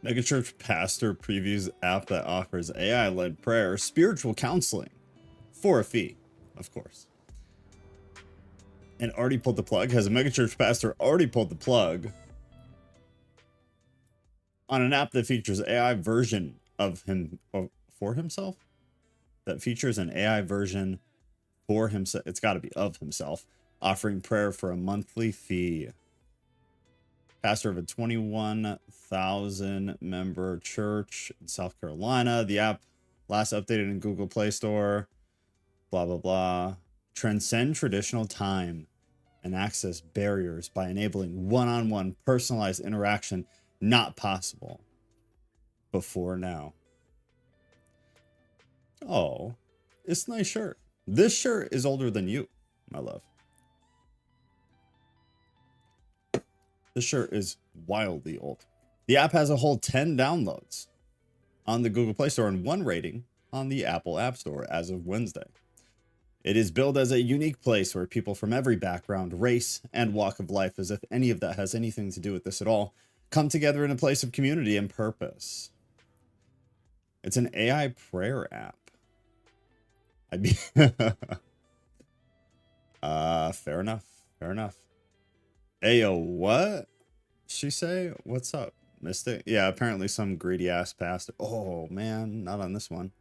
Megachurch pastor previews app that offers AI-led prayer, spiritual counseling for a fee, of course. And already pulled the plug. Has a megachurch pastor already pulled the plug on an app that features AI version of him for himself? That features an AI version for himself. It's got to be of himself, offering prayer for a monthly fee. Pastor of a 21,000 member church in South Carolina. The app last updated in Google Play Store. Blah, blah, blah. Transcend traditional time and access barriers by enabling one-on-one personalized interaction not possible before now. Oh, it's a nice shirt. This shirt is older than you, my love. This shirt is wildly old. The app has a whole 10 downloads on the Google Play Store and 1 rating on the Apple App Store as of Wednesday. It is billed as a unique place where people from every background, race, and walk of life, as if any of that has anything to do with this at all, come together in a place of community and purpose. It's an AI prayer app. I'd be fair enough. Fair enough. Ayo, what? She say? What's up, Mystic? Yeah, apparently some greedy ass pastor. Oh man, not on this one.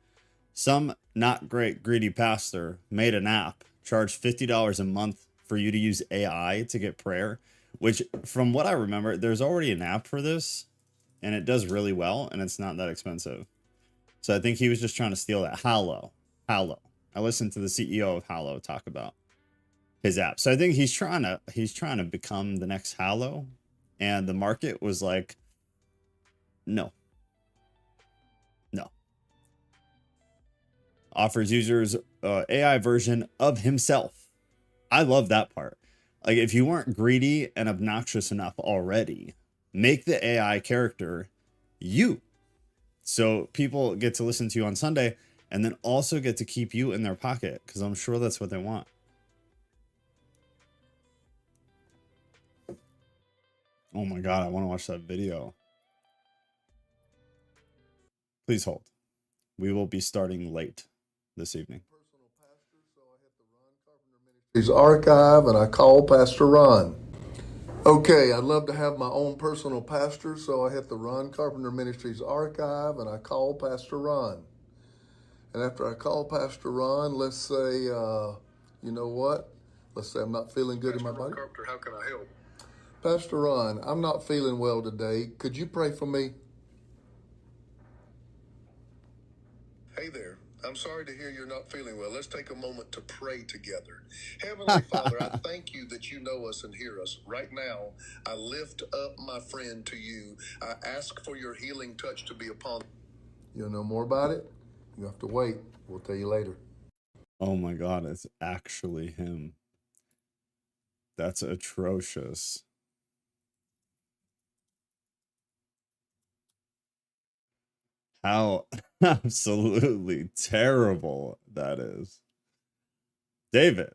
Some not great greedy pastor made an app, charged $50 a month for you to use AI to get prayer, which from what I remember, there's already an app for this and it does really well and it's not that expensive. So I think he was just trying to steal that. Hallow. I listened to the CEO of Hallow talk about his app. So I think he's trying to become the next Hallow, and the market was like, no. Offers users AI version of himself. I love that part. Like, if you weren't greedy and obnoxious enough already, make the AI character you. So people get to listen to you on Sunday and then also get to keep you in their pocket, because I'm sure that's what they want. Oh my God, I want to watch that video. Please hold. We will be starting late this evening. His archive, and I called Pastor Ron. Okay, I'd love to have my own personal pastor, so I hit the Ron Carpenter Ministries archive, and I called Pastor Ron. And after I called Pastor Ron, let's say, you know what? Let's say I'm not feeling good in my body. Carpenter, how can I help? Pastor Ron, I'm not feeling well today. Could you pray for me? Hey there. I'm sorry to hear you're not feeling well. Let's take a moment to pray together. Heavenly Father, I thank you that you know us and hear us. Right now, I lift up my friend to you. I ask for your healing touch to be upon. You'll know more about it? You have to wait. We'll tell you later. Oh my God, it's actually him. That's atrocious. How absolutely terrible that is. David,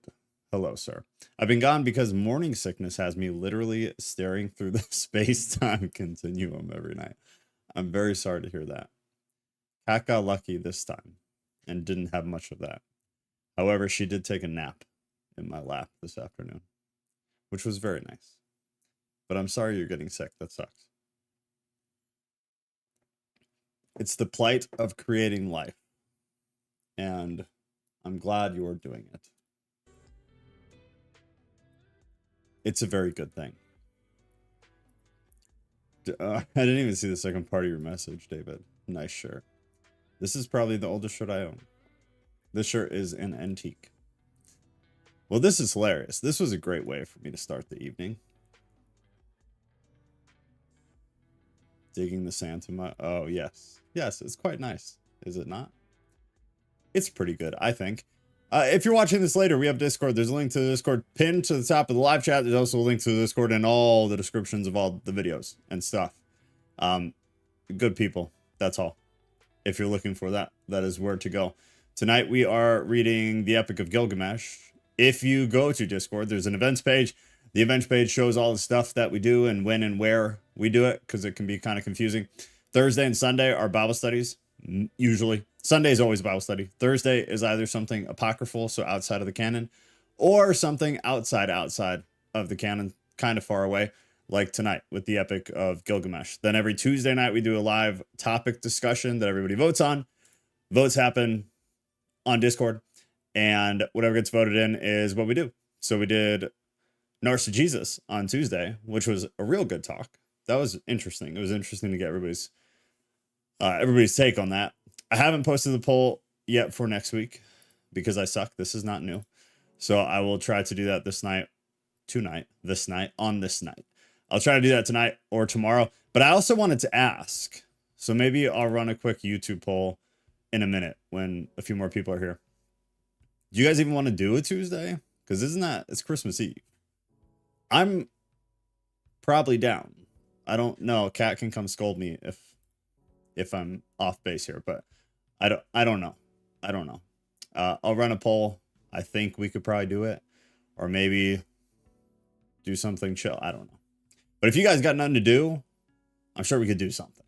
hello, sir. I've been gone because morning sickness has me literally staring through the space-time continuum every night. I'm very sorry to hear that. Kat got lucky this time and didn't have much of that. However, she did take a nap in my lap this afternoon, which was very nice. But I'm sorry you're getting sick. That sucks. It's the plight of creating life, and I'm glad you're doing it. It's a very good thing. I didn't even see the second part of your message, David. Nice shirt. This is probably the oldest shirt I own. This shirt is an antique. Well, this is hilarious. This was a great way for me to start the evening. Digging the sand to my... Oh, yes. Yes, it's quite nice. Is it not? It's pretty good, I think. If you're watching this later, we have Discord. There's a link to the Discord pinned to the top of the live chat. There's also a link to the Discord and all the descriptions of all the videos and stuff. Good people. That's all. If you're looking for that, that is where to go. Tonight, we are reading the Epic of Gilgamesh. If you go to Discord, there's an events page. The events page shows all the stuff that we do and when and where we do it, because it can be kind of confusing. Thursday and Sunday are Bible studies. Usually, Sunday is always Bible study. Thursday is either something apocryphal, so outside of the canon, or something outside of the canon, kind of far away, like tonight with the Epic of Gilgamesh. Then every Tuesday night we do a live topic discussion that everybody votes on. Votes happen on Discord, and whatever gets voted in is what we do. So we did Narcisus on Tuesday, which was a real good talk. That was interesting. It was interesting to get everybody's take on that. I haven't posted the poll yet for next week because I suck. This is not new. So I will try to do that this night. I'll try to do that tonight or tomorrow. But I also wanted to ask, so maybe I'll run a quick YouTube poll in a minute when a few more people are here. Do you guys even want to do a Tuesday? Because it's Christmas Eve. I'm probably down. I don't know. Kat can come scold me if I'm off base here, but I don't know. I'll run a poll. I think we could probably do it, or maybe do something chill. I don't know. But if you guys got nothing to do, I'm sure we could do something.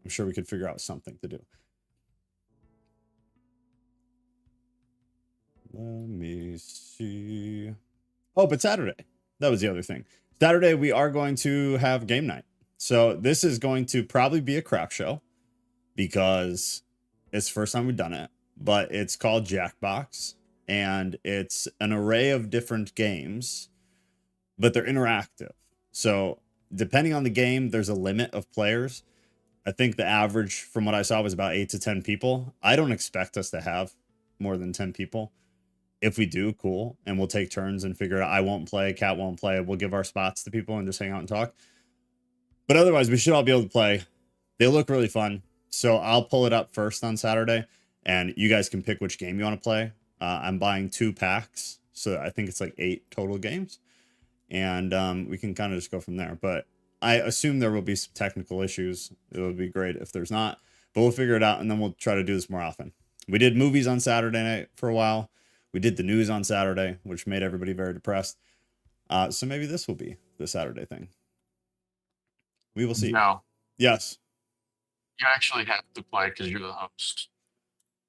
I'm sure we could figure out something to do. Let me see. Oh, but Saturday. That was the other thing. Saturday, we are going to have game night. So this is going to probably be a crap show because it's the first time we've done it. But it's called Jackbox. And it's an array of different games, but they're interactive. So depending on the game, there's a limit of players. I think the average from what I saw was about 8 to 10 people. I don't expect us to have more than 10 people. If we do, cool. And we'll take turns and figure it out. I won't play. Kat won't play. We'll give our spots to people and just hang out and talk. But otherwise, we should all be able to play. They look really fun. So I'll pull it up first on Saturday. And you guys can pick which game you want to play. I'm buying 2 packs. So I think it's like 8 total games. And we can kind of just go from there. But I assume there will be some technical issues. It would be great if there's not. But we'll figure it out. And then we'll try to do this more often. We did movies on Saturday night for a while. We did the news on Saturday, which made everybody very depressed. So maybe this will be the Saturday thing. We will see. No, Yes. you actually have to play because you're the host.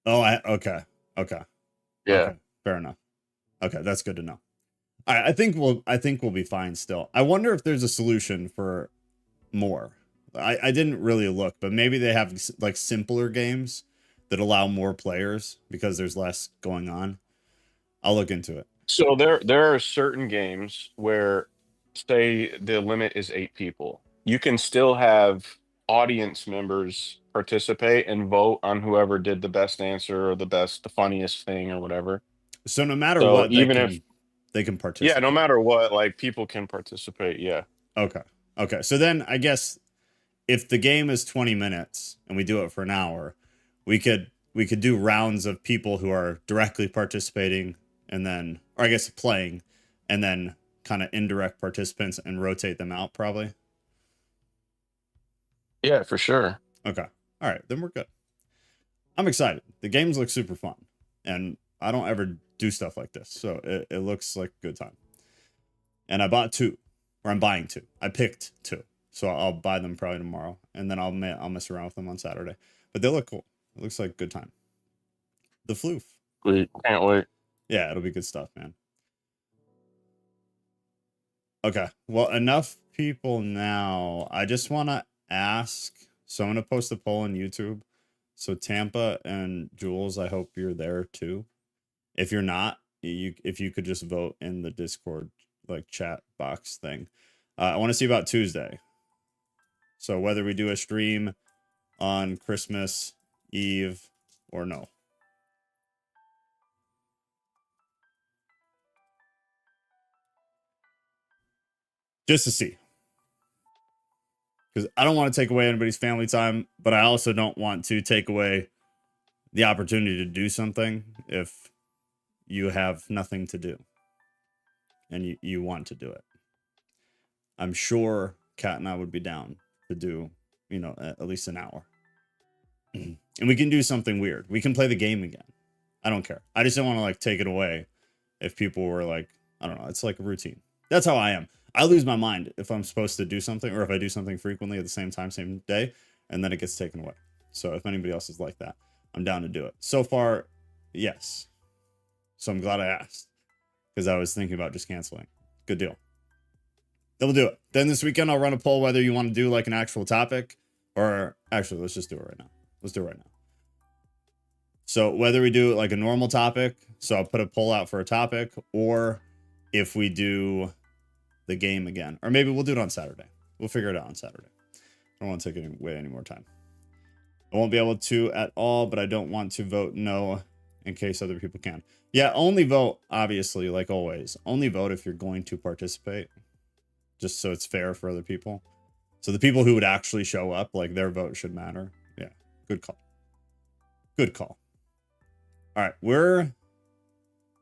Oh, okay. Yeah. Okay. Fair enough. Okay, that's good to know. All right, I think we'll be fine still. I wonder if there's a solution for more. I didn't really look, but maybe they have like simpler games that allow more players because there's less going on. I'll look into it. So there are certain games where, say, the limit is 8 people. You can still have audience members participate and vote on whoever did the best answer or the funniest thing or whatever. So no matter So what, even if they can participate. yeah, no matter what, like people can participate. Yeah. Okay. So then I guess if the game is 20 minutes and we do it for an hour, we could do rounds of people who are directly participating and then, or I guess playing, and then kind of indirect participants and rotate them out probably. Yeah, for sure. Okay. All right. Then we're good. I'm excited. The games look super fun. And I don't ever do stuff like this. So it looks like a good time. And I bought 2. Or I'm buying 2. I picked 2. So I'll buy them probably tomorrow. And then I'll mess around with them on Saturday. But they look cool. It looks like a good time. The floof. We can't wait. Yeah, it'll be good stuff, man. Okay. Well, enough people now. I just want to ask. So I'm going to post a poll on YouTube. So Tampa and Jules, I hope you're there too. If you're not, if you could just vote in the Discord like chat box thing. I want to see about Tuesday. So whether we do a stream on Christmas Eve or no. Just to see. Because I don't want to take away anybody's family time, but I also don't want to take away the opportunity to do something if you have nothing to do and you want to do it. I'm sure Kat and I would be down to do, at least an hour. And we can do something weird. We can play the game again. I don't care. I just don't want to like take it away if people were like, I don't know. It's like a routine. That's how I am. I lose my mind if I'm supposed to do something or if I do something frequently at the same time, same day. and then it gets taken away. So if anybody else is like that, I'm down to do it. So far, yes. So I'm glad I asked, because I was thinking about just canceling. Good deal. They'll do it. Then this weekend, I'll run a poll whether you want to do like an actual topic, or actually, let's just do it right now. Let's do it right now. So whether we do like a normal topic, so I'll put a poll out for a topic, or if we do the game again, or maybe we'll do it on Saturday. We'll figure it out on Saturday. I don't want to take away any more time. I won't be able to at all, but I don't want to vote no in case other people can. Yeah, only vote, obviously, like always. Only vote if you're going to participate, just so it's fair for other people. So the people who would actually show up, like their vote should matter. Yeah, good call. Good call. All right, we're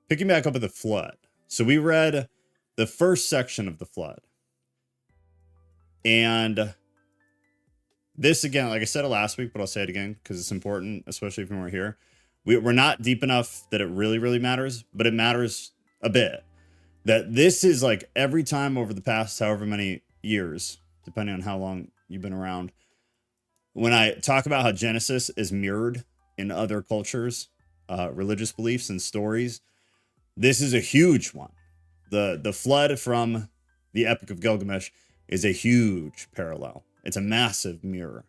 picking back up at the flood. So we read the first section of the flood. And this, again, like I said it last week, but I'll say it again because it's important, especially if you weren't here. We're not deep enough that it really, really matters, but it matters a bit. That this is like every time over the past however many years, depending on how long you've been around, when I talk about how Genesis is mirrored in other cultures, religious beliefs and stories, this is a huge one. The flood from the Epic of Gilgamesh is a huge parallel. It's a massive mirror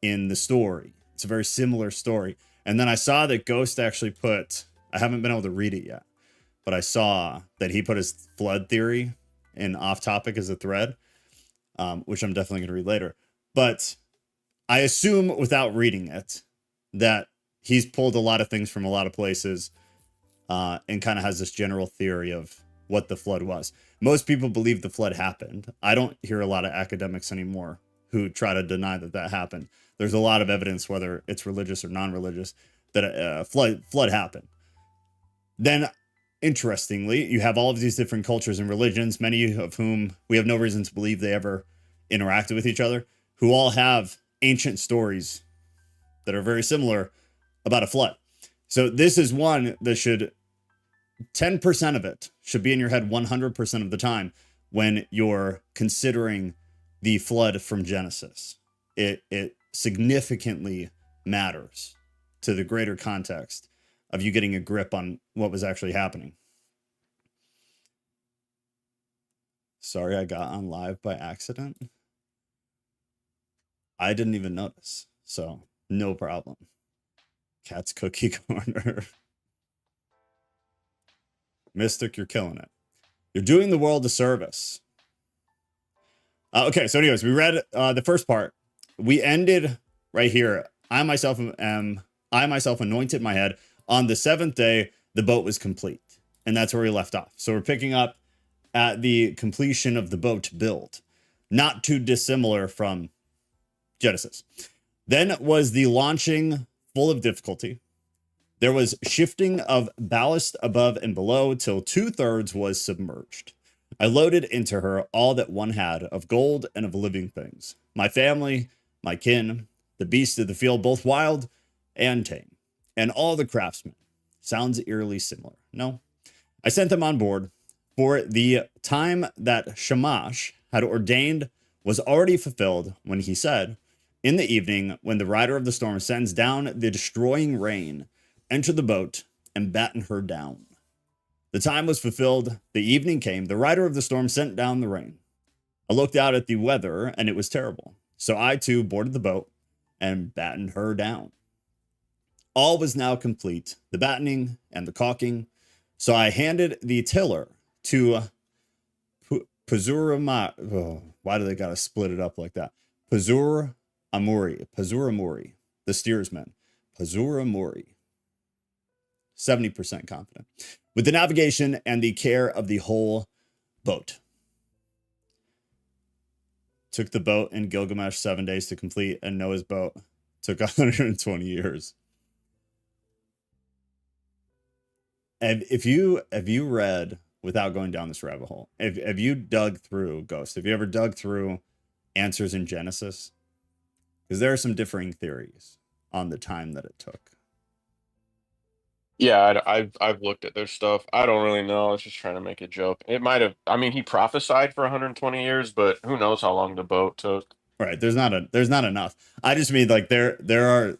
in the story. It's a very similar story. And then I saw that Ghost actually put, I haven't been able to read it yet, but I saw that he put his flood theory in Off Topic as a thread, which I'm definitely going to read later. But I assume without reading it that he's pulled a lot of things from a lot of places and kind of has this general theory of what the flood was. Most people believe the flood happened. I don't hear a lot of academics anymore who try to deny that that happened. There's a lot of evidence, whether it's religious or non-religious, that a flood happened. Then, interestingly, you have all of these different cultures and religions, many of whom we have no reason to believe they ever interacted with each other, who all have ancient stories that are very similar about a flood. So this is one that should, 10% of it should be in your head 100% of the time when you're considering the flood from Genesis. It significantly matters to the greater context of you getting a grip on what was actually happening. Sorry, I got on live by accident. I didn't even notice, so no problem. Cat's Cookie Corner. Mystic, you're killing it. You're doing the world a service. Okay, so anyways, we read the first part. We ended right here. I myself anointed my head. On the seventh day, the boat was complete. And that's where we left off. So we're picking up at the completion of the boat build. Not too dissimilar from Genesis. Then was the launching, full of difficulty. There was shifting of ballast above and below till 2/3 was submerged. I loaded into her all that one had of gold and of living things, my family, my kin, the beasts of the field, both wild and tame, and all the craftsmen. Sounds eerily similar. No, I sent them on board, for the time that Shamash had ordained was already fulfilled when he said, in the evening, when the rider of the storm sends down the destroying rain, enter the boat and batten her down. The time was fulfilled. The evening came. The rider of the storm sent down the rain. I looked out at the weather, and it was terrible. So I, too, boarded the boat and battened her down. All was now complete, the battening and the caulking. So I handed the tiller to Pazura. Why do they got to split it up like that? Pazura Amuri, the steersman. Pazura Amuri. 70% confident. With the navigation and the care of the whole boat. Took the boat in Gilgamesh 7 days to complete, and Noah's boat took 120 years. And if you read, without going down this rabbit hole, have you dug through Ghost? Have you ever dug through answers in Genesis? Because there are some differing theories on the time that it took. Yeah, I've looked at their stuff. I don't really know. I was just trying to make a joke. It might have. I mean, he prophesied for 120 years, but who knows how long the boat took? Right. There's not enough. I just mean like there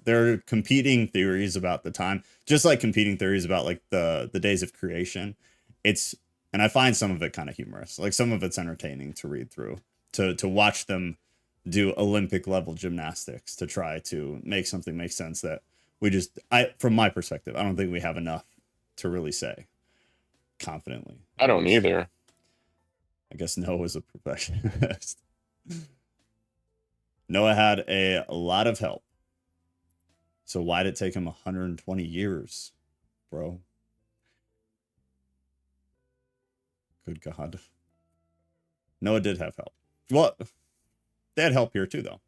are competing theories about the time, just like competing theories about like the days of creation. It's and I find some of it kind of humorous. Like some of it's entertaining to read through, to watch them do Olympic level gymnastics to try to make something make sense that I from my perspective, I don't think we have enough to really say confidently. I don't either. I guess Noah was a perfectionist. Noah had a lot of help. So why did it take him 120 years, bro? Good God. Noah did have help. Well, they had help here too, though.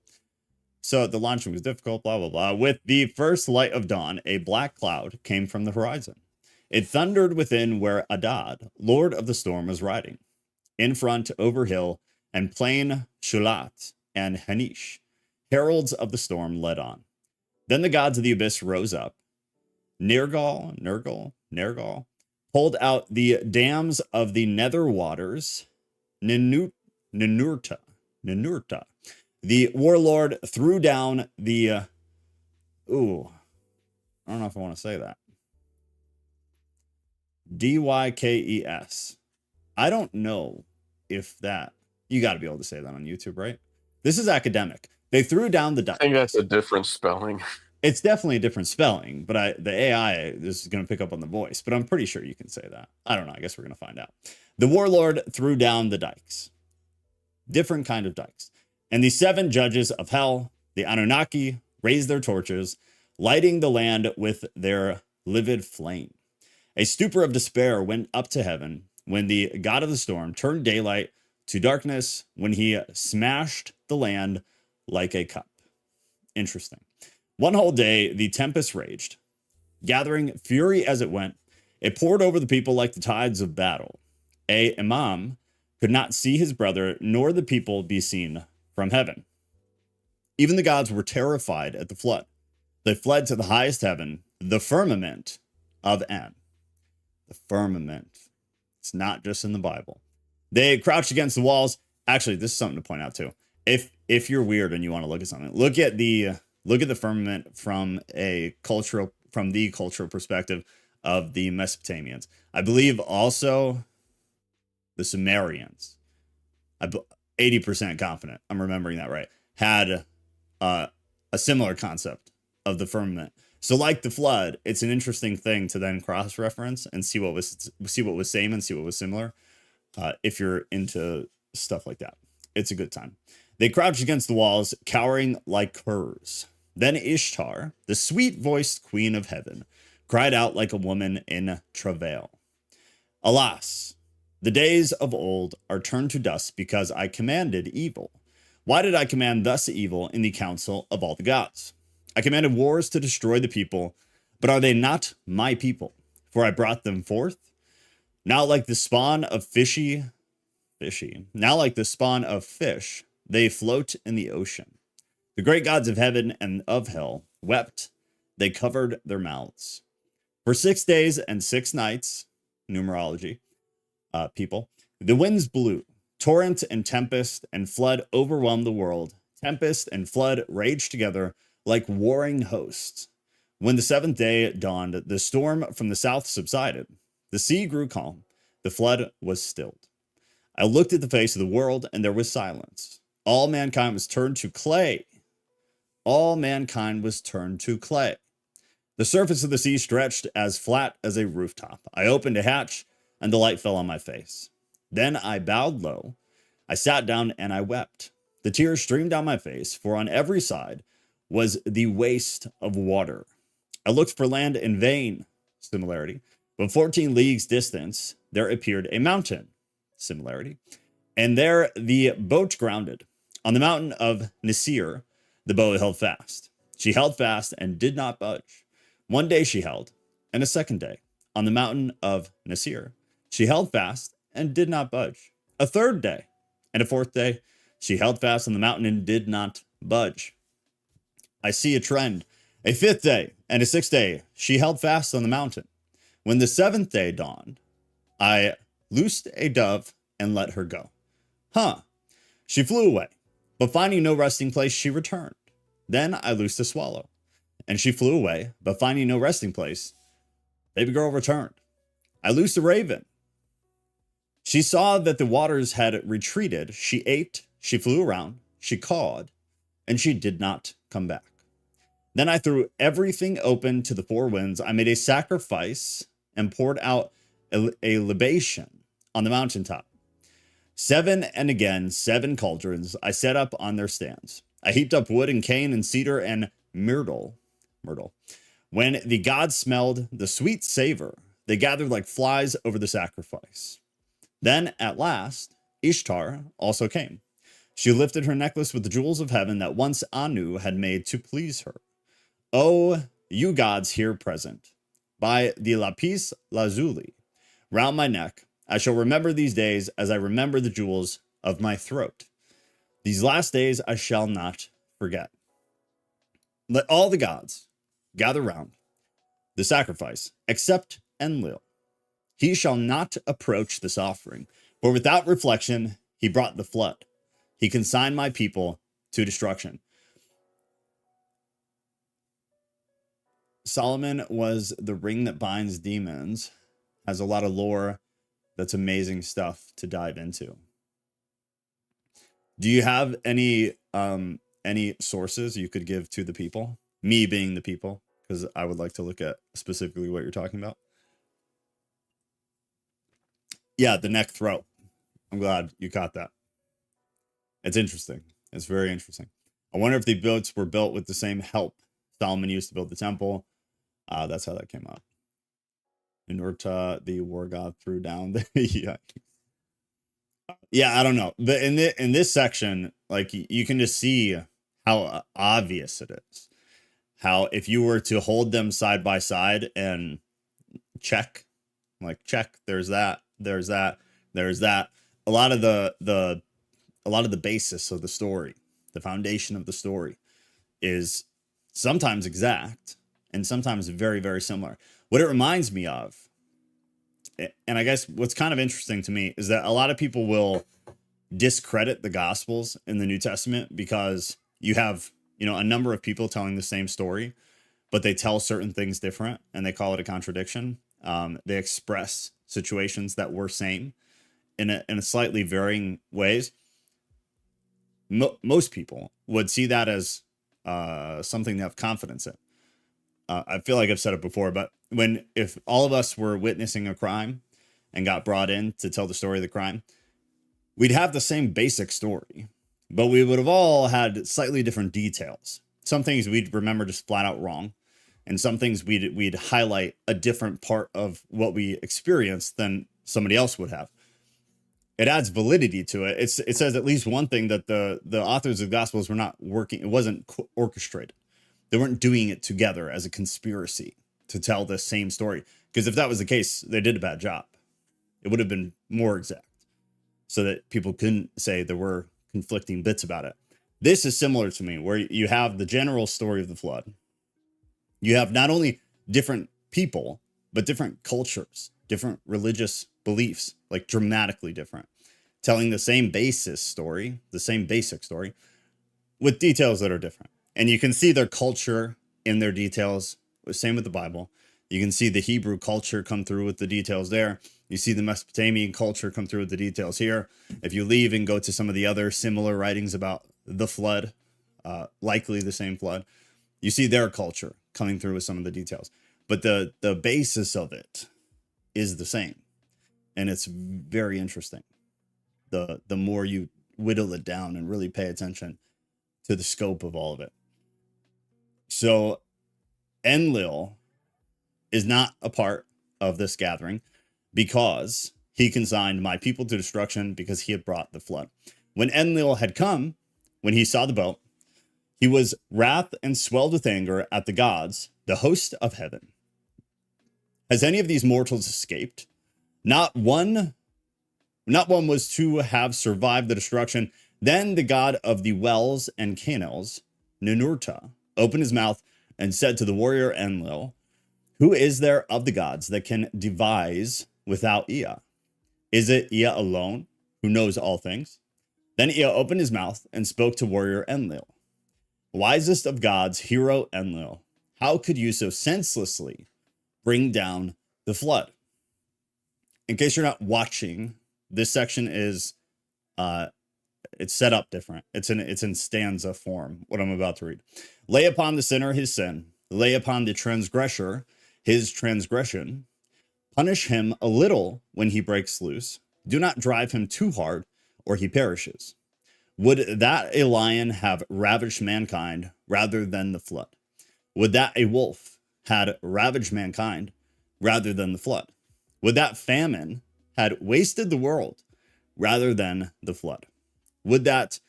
So the launching was difficult, blah, blah, blah. With the first light of dawn, a black cloud came from the horizon. It thundered within where Adad, lord of the storm, was riding. In front, over hill and plain, Shulat and Hanish, heralds of the storm, led on. Then the gods of the abyss rose up. Nergal, pulled out the dams of the nether waters. Ninurta. The warlord threw down the... I don't know if I want to say that. Dykes. I don't know if that... You got to be able to say that on YouTube, right? This is academic. They threw down the dikes. I think that's a different spelling. It's definitely a different spelling, but the AI is going to pick up on the voice, but I'm pretty sure you can say that. I don't know. I guess we're going to find out. The warlord threw down the dikes. Different kind of dikes. And the 7 judges of hell, the Anunnaki, raised their torches, lighting the land with their livid flame. A stupor of despair went up to heaven when the god of the storm turned daylight to darkness, when he smashed the land like a cup. Interesting. One whole day, the tempest raged. Gathering fury as it went, it poured over the people like the tides of battle. A imam could not see his brother, nor the people be seen from heaven. Even the gods were terrified at the flood. They fled to the highest heaven, the firmament of En. The firmament. It's not just in the Bible. They crouched against the walls. Actually, this is something to point out too. If you're weird and you want to look at something, look at the firmament from the cultural perspective of the Mesopotamians. I believe also the Sumerians. I'm 80% confident I'm remembering that right. Had a similar concept of the firmament. So like the flood, it's an interesting thing to then cross-reference and see what was same and see what was similar. If you're into stuff like that, it's a good time. They crouched against the walls, cowering like curs. Then Ishtar, the sweet-voiced queen of heaven, cried out like a woman in travail. Alas, the days of old are turned to dust because I commanded evil. Why did I command thus evil in the council of all the gods? I commanded wars to destroy the people, but are they not my people? For I brought them forth. Now like the spawn of now like the spawn of fish, they float in the ocean. The great gods of heaven and of hell wept. They covered their mouths. For 6 days and 6 nights, numerology, people, the winds blew. Torrent and tempest and flood overwhelmed the world. Tempest and flood raged together like warring hosts. When the 7th day dawned, the storm from the south subsided. The sea grew calm. The flood was stilled. I looked at the face of the world, and there was silence. All mankind was turned to clay. All mankind was turned to clay. The surface of the sea stretched as flat as a rooftop. I opened a hatch, and the light fell on my face. Then I bowed low. I sat down, and I wept. The tears streamed down my face, for on every side was the waste of water. I looked for land in vain, similarity, but 14 leagues distance, there appeared a mountain, similarity, and there the boat grounded. On the mountain of Nisir, the boat held fast. She held fast and did not budge. One day she held, and a second day. On the mountain of Nisir, she held fast and did not budge. A third day, and a fourth day, she held fast on the mountain and did not budge. I see a trend. A 5th day and a 6th day, she held fast on the mountain. When the 7th day dawned, I loosed a dove and let her go. She flew away. But finding no resting place, she returned. Then I loosed a swallow, and she flew away. But finding no resting place, baby girl returned. I loosed a raven. She saw that the waters had retreated. She ate, she flew around, she cawed, and she did not come back. Then I threw everything open to the four winds. I made a sacrifice and poured out a libation on the mountaintop. 7 and again 7 cauldrons I set up on their stands. I heaped up wood and cane and cedar and myrtle. When the gods smelled the sweet savor, they gathered like flies over the sacrifice. Then at last, Ishtar also came. She lifted her necklace with the jewels of heaven that once Anu had made to please her. Oh, you gods here present, by the lapis lazuli round my neck, I shall remember these days as I remember the jewels of my throat. These last days I shall not forget. Let all the gods gather round the sacrifice, except Enlil. He shall not approach this offering, for without reflection he brought the flood. He consigned my people to destruction. Solomon was the ring that binds demons. Has a lot of lore. That's amazing stuff to dive into. Do you have any sources you could give to the people? Me being the people, because I would like to look at specifically what you're talking about. Yeah, the neck throat. I'm glad you caught that. It's interesting. It's very interesting. I wonder if the boats were built with the same help Solomon used to build the temple. That's how that came out. Ninurta, the war god, threw down the yeah, I don't know. But in this section, like, you can just see how obvious it is. How if you were to hold them side by side and check, there's that, there's that, there's that. A lot of the basis of the story, the foundation of the story, is sometimes exact and sometimes very, very similar. What it reminds me of, and I guess what's kind of interesting to me, is that a lot of people will discredit the Gospels in the New Testament because you have, a number of people telling the same story, but they tell certain things different and they call it a contradiction. They express situations that were same in a slightly varying ways. Most people would see that as something to have confidence in. I feel like I've said it before, but if all of us were witnessing a crime and got brought in to tell the story of the crime, we'd have the same basic story, but we would have all had slightly different details. Some things we'd remember just flat out wrong, and some things we'd highlight a different part of what we experienced than somebody else would have. It adds validity to it. It says at least one thing, that the authors of the Gospels were not working. It wasn't orchestrated. They weren't doing it together as a conspiracy to tell the same story. Because if that was the case, they did a bad job. It would have been more exact so that people couldn't say there were conflicting bits about it. This is similar to me, where you have the general story of the flood. You have not only different people, but different cultures, different religious beliefs, like dramatically different, telling the same basic story with details that are different. And you can see their culture in their details. Same with the Bible. You can see the Hebrew culture come through with the details there. You see the Mesopotamian culture come through with the details here. If you leave and go to some of the other similar writings about the flood, likely the same flood, you see their culture coming through with some of the details. But the basis of it is the same. And it's very interesting. The more you whittle it down and really pay attention to the scope of all of it. So Enlil is not a part of this gathering because he consigned my people to destruction because he had brought the flood. When Enlil had come, when he saw the boat, he was wrath and swelled with anger at the gods, the host of heaven. Has any of these mortals escaped? Not one was to have survived the destruction. Then the god of the wells and canals, Ninurta, opened his mouth and said to the warrior Enlil, who is there of the gods that can devise without Ea? Is it Ea alone who knows all things? Then Ea opened his mouth and spoke to warrior Enlil. Wisest of gods, hero Enlil, how could you so senselessly bring down the flood? In case you're not watching, this section is it's set up different. It's in stanza form, what I'm about to read. Lay upon the sinner his sin, lay upon the transgressor his transgression. Punish him a little when he breaks loose. Do not drive him too hard, or he perishes. Would that a lion have ravaged mankind rather than the flood? Would that a wolf had ravaged mankind rather than the flood? Would that famine had wasted the world rather than the flood? Would that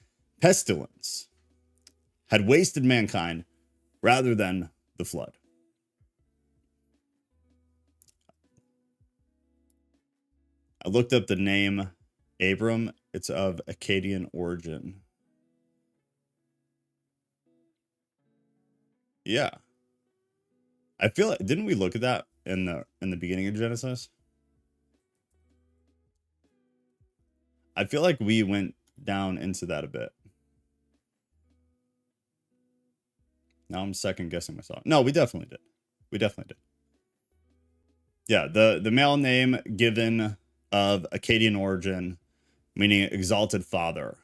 pestilence had wasted mankind rather than the flood? I looked up the name Abram. It's of Akkadian origin. Yeah. I feel like, didn't we look at that in the beginning of Genesis? I feel like we went down into that a bit. Now I'm second guessing myself. No, we definitely did. We definitely did. Yeah, the male name given of Akkadian origin, meaning exalted father.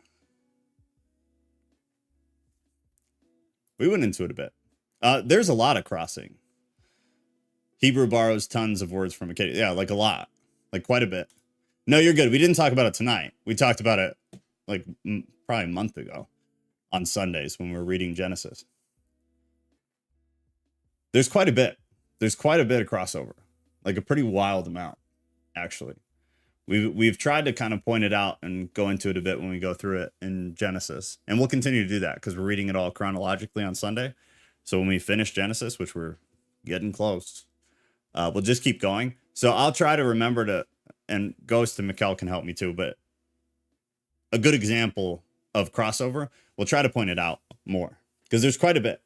We went into it a bit. There's a lot of crossing. Hebrew borrows tons of words from Akkadian. Yeah, like a lot. Like quite a bit. No, you're good. We didn't talk about it tonight. We talked about it like probably a month ago on Sundays when we were reading Genesis. There's quite a bit. There's quite a bit of crossover. Like a pretty wild amount, actually. We've tried to kind of point it out and go into it a bit when we go through it in Genesis. And we'll continue to do that because we're reading it all chronologically on Sunday. So when we finish Genesis, which we're getting close, we'll just keep going. So I'll try to remember to, and Ghost and Mikkel can help me too, but a good example of crossover, we'll try to point it out more because there's quite a bit,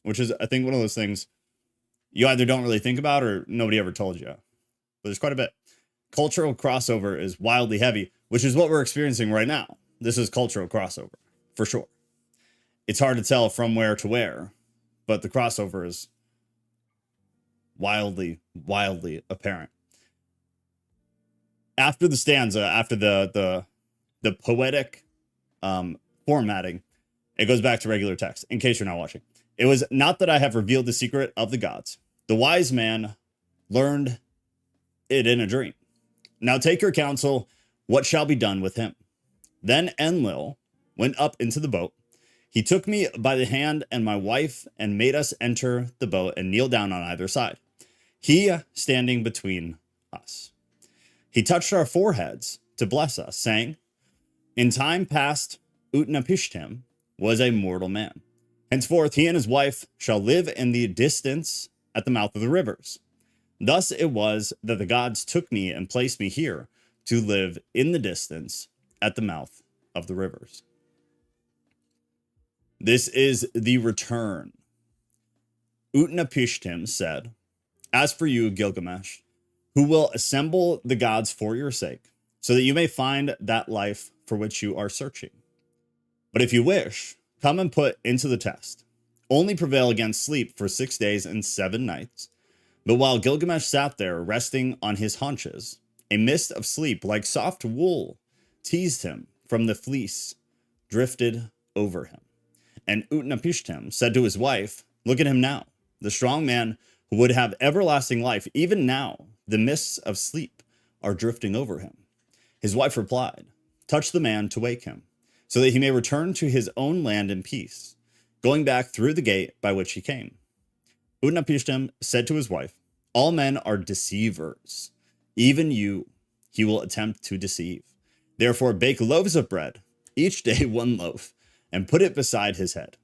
which is, I think, one of those things you either don't really think about or nobody ever told you. But there's quite a bit. Cultural crossover is wildly heavy, which is what we're experiencing right now. This is cultural crossover, for sure. It's hard to tell from where to where, but the crossover is wildly apparent. After the stanza, after the poetic formatting, it goes back to regular text, in case you're not watching. It was not that I have revealed the secret of the gods. The wise man learned it in a dream. Now take your counsel, what shall be done with him? Then Enlil went up into the boat. He took me by the hand and my wife and made us enter the boat and kneel down on either side, he standing between us. He touched our foreheads to bless us, saying, in time past, Utnapishtim was a mortal man. Henceforth, he and his wife shall live in the distance at the mouth of the rivers. Thus it was that the gods took me and placed me here to live in the distance at the mouth of the rivers. This is the return. Utnapishtim said, as for you, Gilgamesh, who will assemble the gods for your sake, so that you may find that life for which you are searching. But if you wish, come and put into the test. Only prevail against sleep for 6 days and 7 nights. But while Gilgamesh sat there resting on his haunches, a mist of sleep like soft wool teased him from the fleece, drifted over him. And Utnapishtim said to his wife, look at him now, the strong man who would have everlasting life. Even now, the mists of sleep are drifting over him. His wife replied, touch the man to wake him, so that he may return to his own land in peace, going back through the gate by which he came. Utnapishtim said to his wife, all men are deceivers. Even you, he will attempt to deceive. Therefore, bake loaves of bread, each day 1 loaf, and put it beside his head,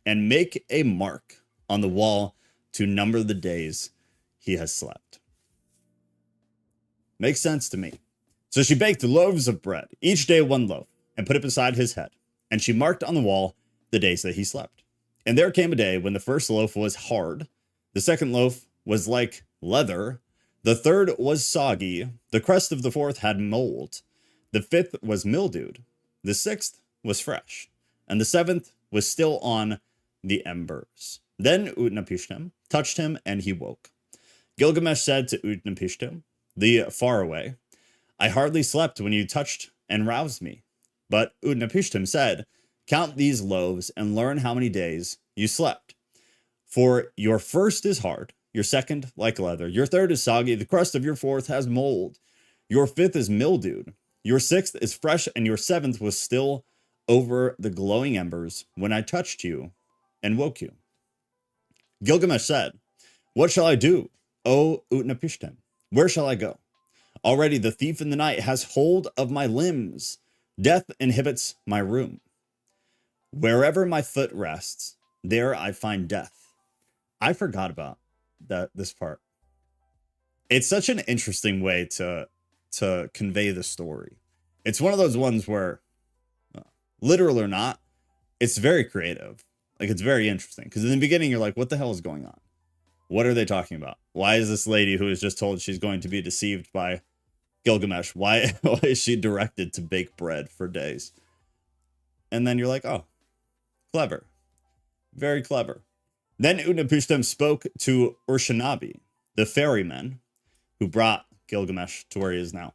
and make a mark on the wall to number the days he has slept. Makes sense to me. So she baked loaves of bread, each day 1 loaf, and put it beside his head, and she marked on the wall the days that he slept. And there came a day when the first loaf was hard, the second loaf was like leather, the third was soggy, the crust of the fourth had mold, the fifth was mildewed, The 6th was fresh, and the 7th was still on the embers. Then Utnapishtim touched him, and he woke. Gilgamesh said to Utnapishtim, the faraway, I hardly slept when you touched and roused me. But Utnapishtim said, count these loaves and learn how many days you slept. For your first is hard, your second like leather, your third is soggy, the crust of your fourth has mold, your fifth is mildewed, your sixth is fresh, and your seventh was still over the glowing embers when I touched you and woke you. Gilgamesh said, what shall I do, O Utnapishtim? Where shall I go? Already the thief in the night has hold of my limbs. Death inhibits my room. Wherever my foot rests, there I find death. I forgot about this part. It's such an interesting way to convey the story. It's one of those ones where, literal or not, it's very creative. Like, it's very interesting. Because in the beginning, you're like, what the hell is going on? What are they talking about? Why is this lady who is just told she's going to be deceived by Gilgamesh, why is she directed to bake bread for days? And then you're like, oh, clever. Very clever. Then Utnapishtim spoke to Urshanabi, the ferryman who brought Gilgamesh to where he is now.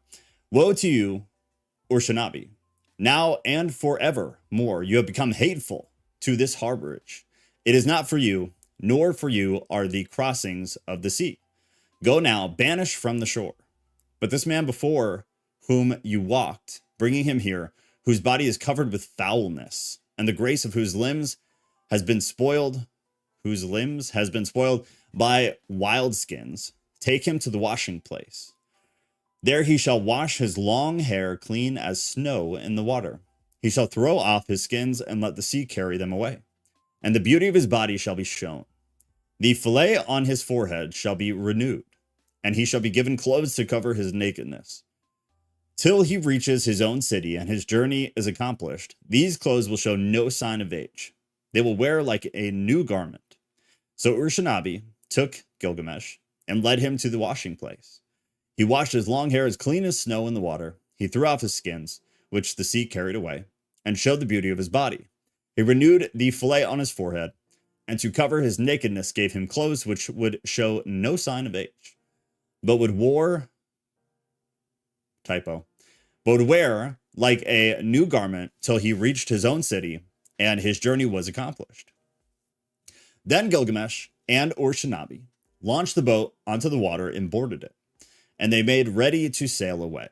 Woe to you, Urshanabi. Now and forever more you have become hateful to this harborage. It is not for you, nor for you are the crossings of the sea. Go now, banish from the shore. But this man before whom you walked, bringing him here, whose body is covered with foulness, and the grace of whose limbs has been spoiled by wild skins, take him to the washing place. There he shall wash his long hair clean as snow in the water. He shall throw off his skins and let the sea carry them away. And the beauty of his body shall be shown. The fillet on his forehead shall be renewed, and he shall be given clothes to cover his nakedness. Till he reaches his own city and his journey is accomplished, these clothes will show no sign of age. They will wear like a new garment. So Urshanabi took Gilgamesh and led him to the washing place. He washed his long hair as clean as snow in the water. He threw off his skins, which the sea carried away, and showed the beauty of his body. He renewed the fillet on his forehead, and to cover his nakedness gave him clothes which would show no sign of age, but would wear like a new garment till he reached his own city and his journey was accomplished. Then Gilgamesh and Urshanabi launched the boat onto the water and boarded it, and they made ready to sail away.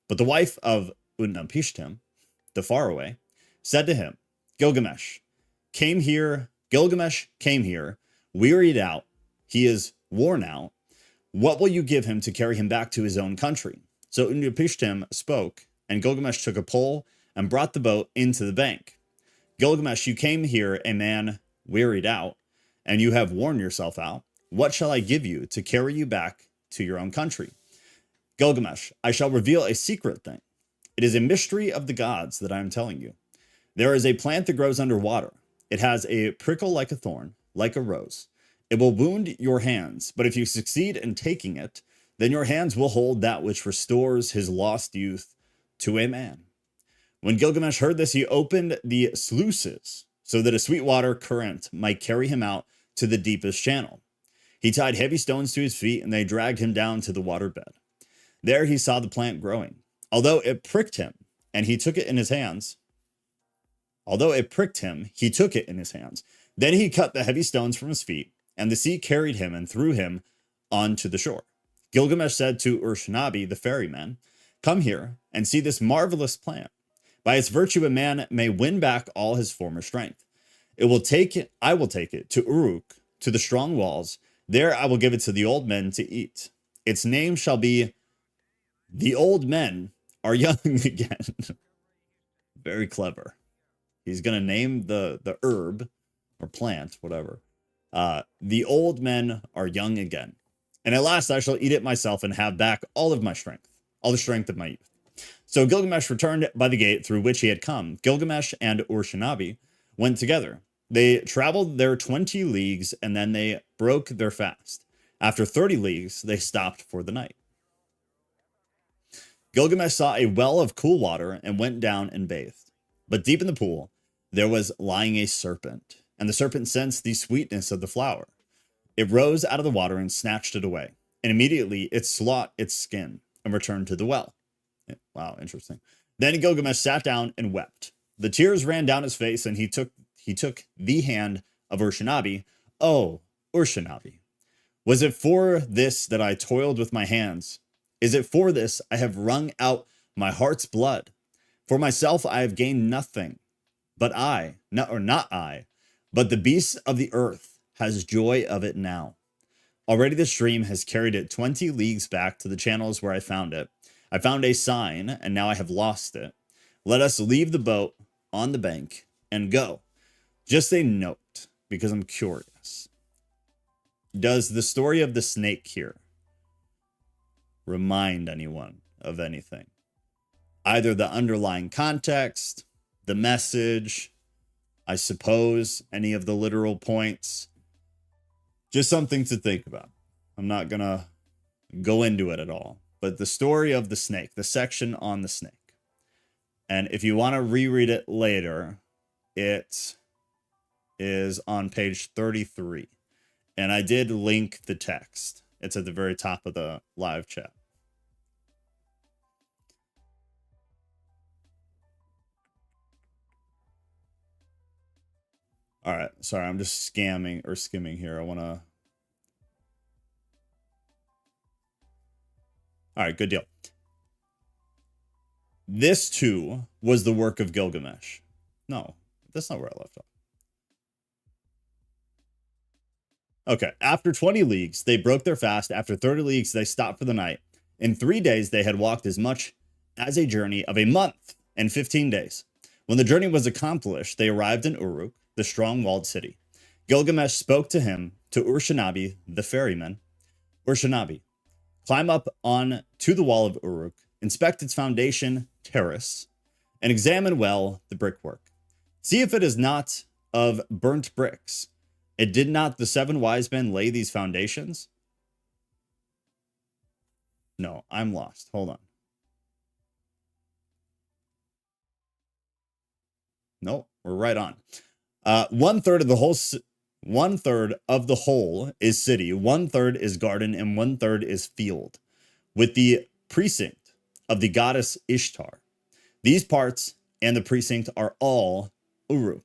But the wife of Utnapishtim, the faraway, said to him, Gilgamesh came here, wearied out, he is worn out. What will you give him to carry him back to his own country? So Utnapishtim spoke, and Gilgamesh took a pole and brought the boat into the bank. Gilgamesh, you came here a man wearied out, and you have worn yourself out. What shall I give you to carry you back to your own country? Gilgamesh, I shall reveal a secret thing. It is a mystery of the gods that I am telling you. There is a plant that grows underwater. It has a prickle like a thorn, like a rose. It will wound your hands, but if you succeed in taking it, then your hands will hold that which restores his lost youth to a man. When Gilgamesh heard this, he opened the sluices so that a sweet water current might carry him out to the deepest channel. He tied heavy stones to his feet, and they dragged him down to the waterbed. There he saw the plant growing. Although it pricked him, he took it in his hands. Then he cut the heavy stones from his feet, and the sea carried him and threw him onto the shore. Gilgamesh said to Urshanabi, the ferryman, come here and see this marvelous plant. By its virtue, a man may win back all his former strength. I will take it to Uruk, to the strong walls. There I will give it to the old men to eat. Its name shall be The Old Men Are Young Again. Very clever. He's going to name the herb or plant, whatever. The old men are young again. And at last I shall eat it myself and have back all of my strength, all the strength of my youth. So Gilgamesh returned by the gate through which he had come. Gilgamesh and Urshanabi went together. They traveled their 20 leagues, and then they broke their fast. After 30 leagues, they stopped for the night. Gilgamesh saw a well of cool water and went down and bathed. But deep in the pool, there was lying a serpent, and the serpent sensed the sweetness of the flower. It rose out of the water and snatched it away, and immediately it slot its skin and returned to the well. Wow, interesting. Then Gilgamesh sat down and wept. The tears ran down his face, and he took the hand of Urshanabi. Oh, Urshanabi, was it for this that I toiled with my hands? Is it for this I have wrung out my heart's blood? For myself I have gained nothing, but not I, but the beast of the earth has joy of it now. Already the stream has carried it 20 leagues back to the channels where I found it. I found a sign, and now I have lost it. Let us leave the boat on the bank and go. Just a note, because I'm curious. Does the story of the snake here remind anyone of anything? Either the underlying context, the message, I suppose, any of the literal points. Just something to think about. I'm not going to go into it at all. But the story of the snake, the section on the snake. And if you want to reread it later, it is on page 33. And I did link the text. It's at the very top of the live chat. All right. Sorry, I'm just skimming here. I want to... All right, good deal. This too was the work of Gilgamesh. No, that's not where I left off. Okay, after 20 leagues, they broke their fast. After 30 leagues, they stopped for the night. In 3 days, they had walked as much as a journey of a month and 15 days. When the journey was accomplished, they arrived in Uruk, the strong walled city. Gilgamesh spoke to Urshanabi, the ferryman. Urshanabi, climb up on to the wall of Uruk, inspect its foundation terrace, and examine well the brickwork. See if it is not of burnt bricks. It did not the 7 wise men lay these foundations? No, I'm lost. Hold on. No, we're right on. 1/3 of the whole 1/3 of the whole is city, 1/3 is garden, and 1/3 is field, with the precinct of the goddess Ishtar. These parts and the precinct are all Uruk.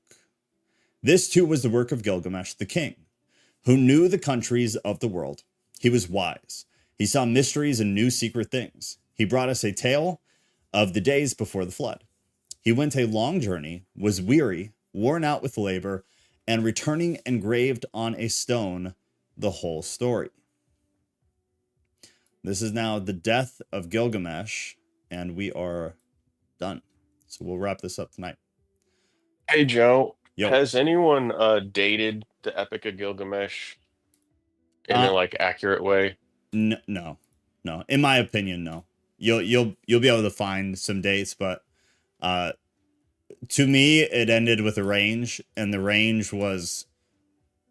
This too was the work of Gilgamesh the king, who knew the countries of the world. He was wise. He saw mysteries and knew secret things. He brought us a tale of the days before the flood. He went a long journey, was weary, worn out with labor, and returning engraved on a stone the whole story. This is now the death of Gilgamesh, and we are done. So we'll wrap this up tonight. Hey, Joe, Yo. has anyone dated the Epic of Gilgamesh in a like accurate way? No. In my opinion, no. You'll be able to find some dates, but to me, it ended with a range, and the range was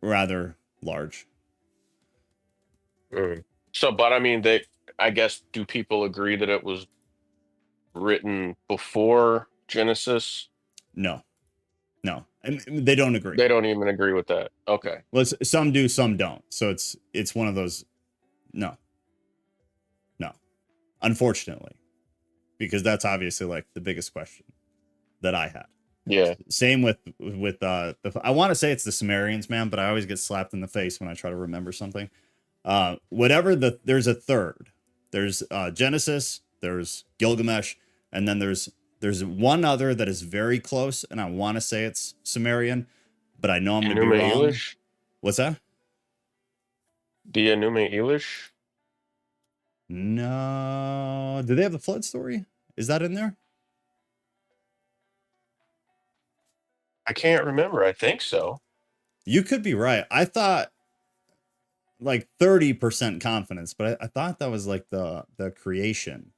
rather large. So, but I mean, I guess, do people agree that it was written before Genesis? No. They don't agree. They don't even agree with that. Okay. Well, some do, some don't. So it's one of those. No. Unfortunately, because that's obviously like the biggest question that I had. Yeah. Same with I want to say it's the Sumerians, man, but I always get slapped in the face when I try to remember something. There's a third. There's Genesis, there's Gilgamesh, and then there's one other that is very close, and I want to say it's Sumerian, but I know I'm going to be wrong. Elish? What's that? The Enuma Elish? No. Do they have the flood story? Is that in there? I can't remember. I think so. You could be right. I thought like 30% confidence, but I thought that was like the creation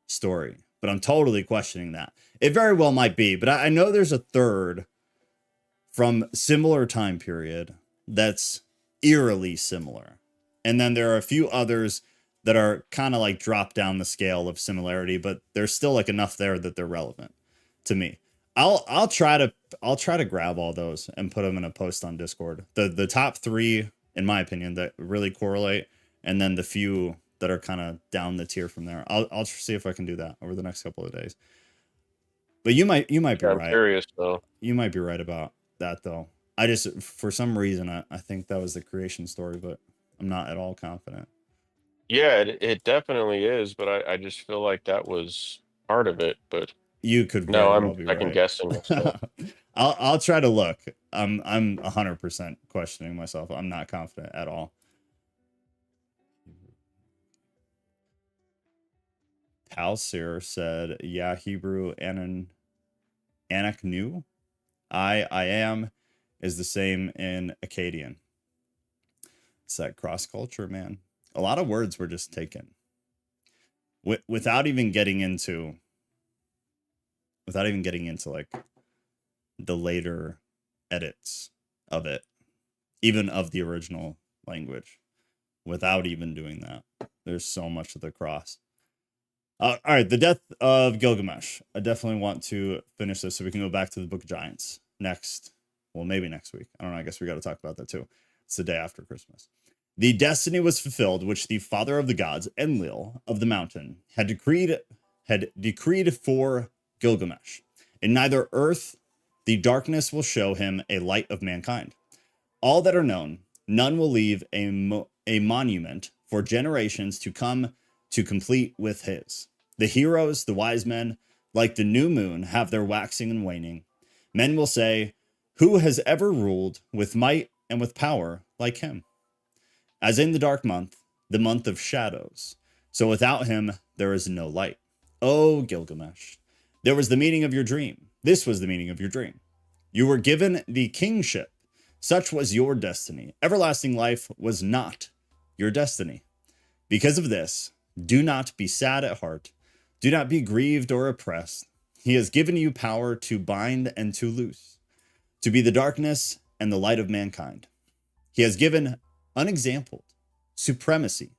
story, but I'm totally questioning that. It very well might be, but I know there's a third from similar time period that's eerily similar. And then there are a few others that are kind of like drop down the scale of similarity, but there's still like enough there that they're relevant to me. I'll try to grab all those and put them in a post on Discord. The top 3, in my opinion, that really correlate, and then the few that are kind of down the tier from there. I'll see if I can do that over the next couple of days. But you might be I'm right. curious though. You might be right about that though. I just, for some reason, I think that was the creation story, but I'm not at all confident. Yeah, it definitely is, but I just feel like that was part of it. But You could no, very I'm well be second right. guessing myself. I'll try to look. I'm 100% questioning myself. I'm not confident at all. Palsir said, "Yeah, Hebrew Anak knew. I am is the same in Akkadian. It's that cross culture, man. A lot of words were just taken without even getting into like the later edits of it, even of the original language, without even doing that. There's so much of the cross. All right, the death of Gilgamesh. I definitely want to finish this so we can go back to the Book of Giants next. Well, maybe next week. I don't know. I guess we got to talk about that too. It's the day after Christmas. The destiny was fulfilled, which the father of the gods, Enlil of the mountain, had decreed for Gilgamesh. In neither earth, the darkness will show him a light of mankind. All that are known, none will leave a monument for generations to come to complete with his. The heroes, the wise men, like the new moon, have their waxing and waning. Men will say, who has ever ruled with might and with power like him? As in the dark month, the month of shadows, so without him there is no light. O Gilgamesh, there was the meaning of your dream. This was the meaning of your dream. You were given the kingship. Such was your destiny. Everlasting life was not your destiny. Because of this, do not be sad at heart. Do not be grieved or oppressed. He has given you power to bind and to loose, to be the darkness and the light of mankind. He has given unexampled supremacy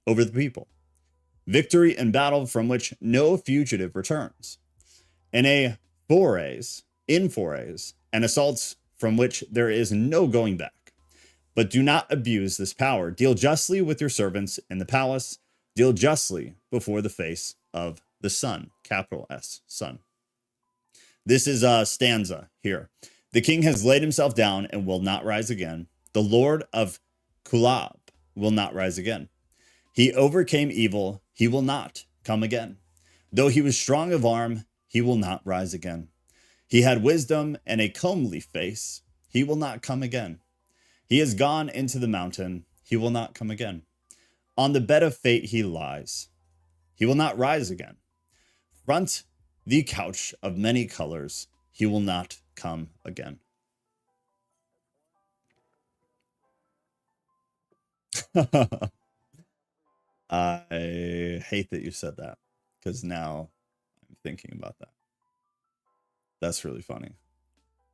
over the people, victory in battle from which no fugitive returns, in forays, and assaults from which there is no going back. But do not abuse this power. Deal justly with your servants in the palace. Deal justly before the face of the sun, capital S, sun. This is a stanza here. The king has laid himself down and will not rise again. The Lord of Kulab will not rise again. He overcame evil. He will not come again. Though he was strong of arm, he will not rise again. He had wisdom and a comely face. He will not come again. He has gone into the mountain. He will not come again. On the bed of fate he lies. He will not rise again. Front the couch of many colors. He will not come again. I hate that you said that, because now I'm thinking about that. That's really funny.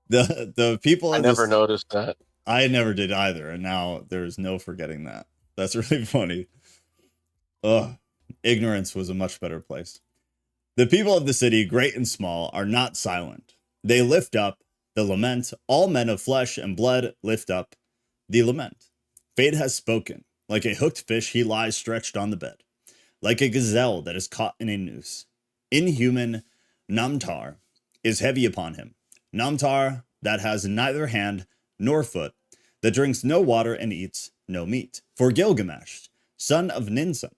The people I of never this, noticed that. I never did either, and now there's no forgetting that. That's really funny. Ugh, ignorance was a much better place. The people of the city, great and small, are not silent. They lift up the lament. All men of flesh and blood lift up the lament. Fate has spoken. Like a hooked fish, he lies stretched on the bed. Like a gazelle that is caught in a noose. Inhuman Namtar is heavy upon him. Namtar that has neither hand nor foot, that drinks no water and eats no meat. For Gilgamesh, son of Ninsun,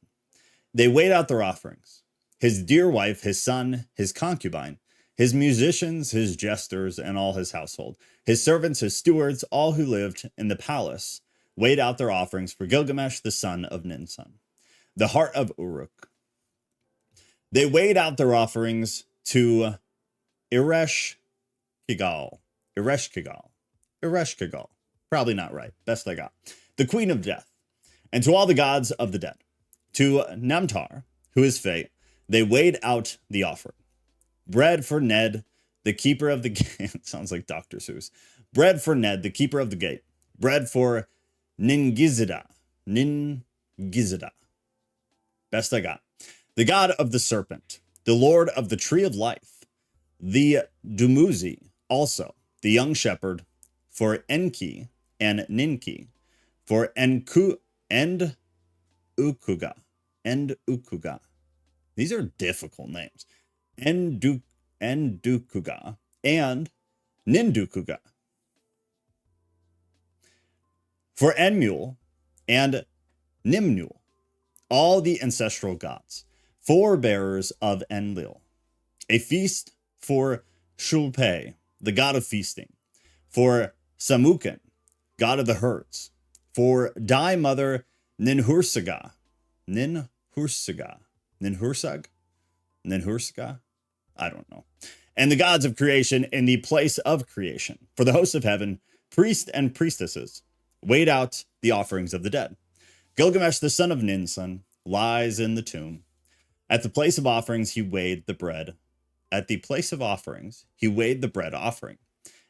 they weighed out their offerings. His dear wife, his son, his concubine, his musicians, his jesters, and all his household, his servants, his stewards, all who lived in the palace, weighed out their offerings for Gilgamesh, the son of Ninsun, the heart of Uruk. They weighed out their offerings to Eresh Kigal. Probably not right. Best I got. The queen of death. And to all the gods of the dead. To Namtar, who is fate, they weighed out the offering. Bread for Ned, the keeper of the gate. Sounds like Dr. Seuss. Bread for Ned, the keeper of the gate. Bread for Ningizida. Best I got. The god of the serpent. The lord of the tree of life. The Dumuzi, also the young shepherd, for Enki and Ninki, for Enku and Ukuga, and Ukuga. These are difficult names. Endukuga and Nindukuga. For Enmul and Nimnul, all the ancestral gods, forebearers of Enlil. A feast for Shulpe, the god of feasting. For Samukin, god of the herds. For Dai mother Ninhursaga. Ninhursag? I don't know. And the gods of creation in the place of creation. For the hosts of heaven, priests and priestesses weighed out the offerings of the dead. Gilgamesh, the son of Ninsun, lies in the tomb. At the place of offerings, he weighed the bread. At the place of offerings, he weighed the bread offering.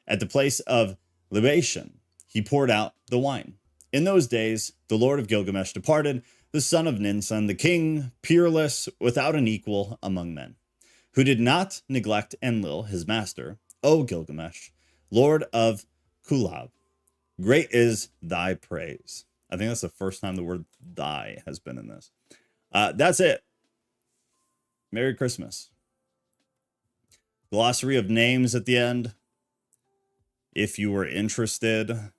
At the place of libation, he poured out the wine. In those days, the Lord of Gilgamesh departed, the son of Ninsun, the king, peerless, without an equal among men, who did not neglect Enlil, his master, O Gilgamesh, Lord of Kulab. Great is thy praise. I think that's the first time the word thy has been in this. That's it. Merry Christmas. Glossary of names at the end. If you were interested,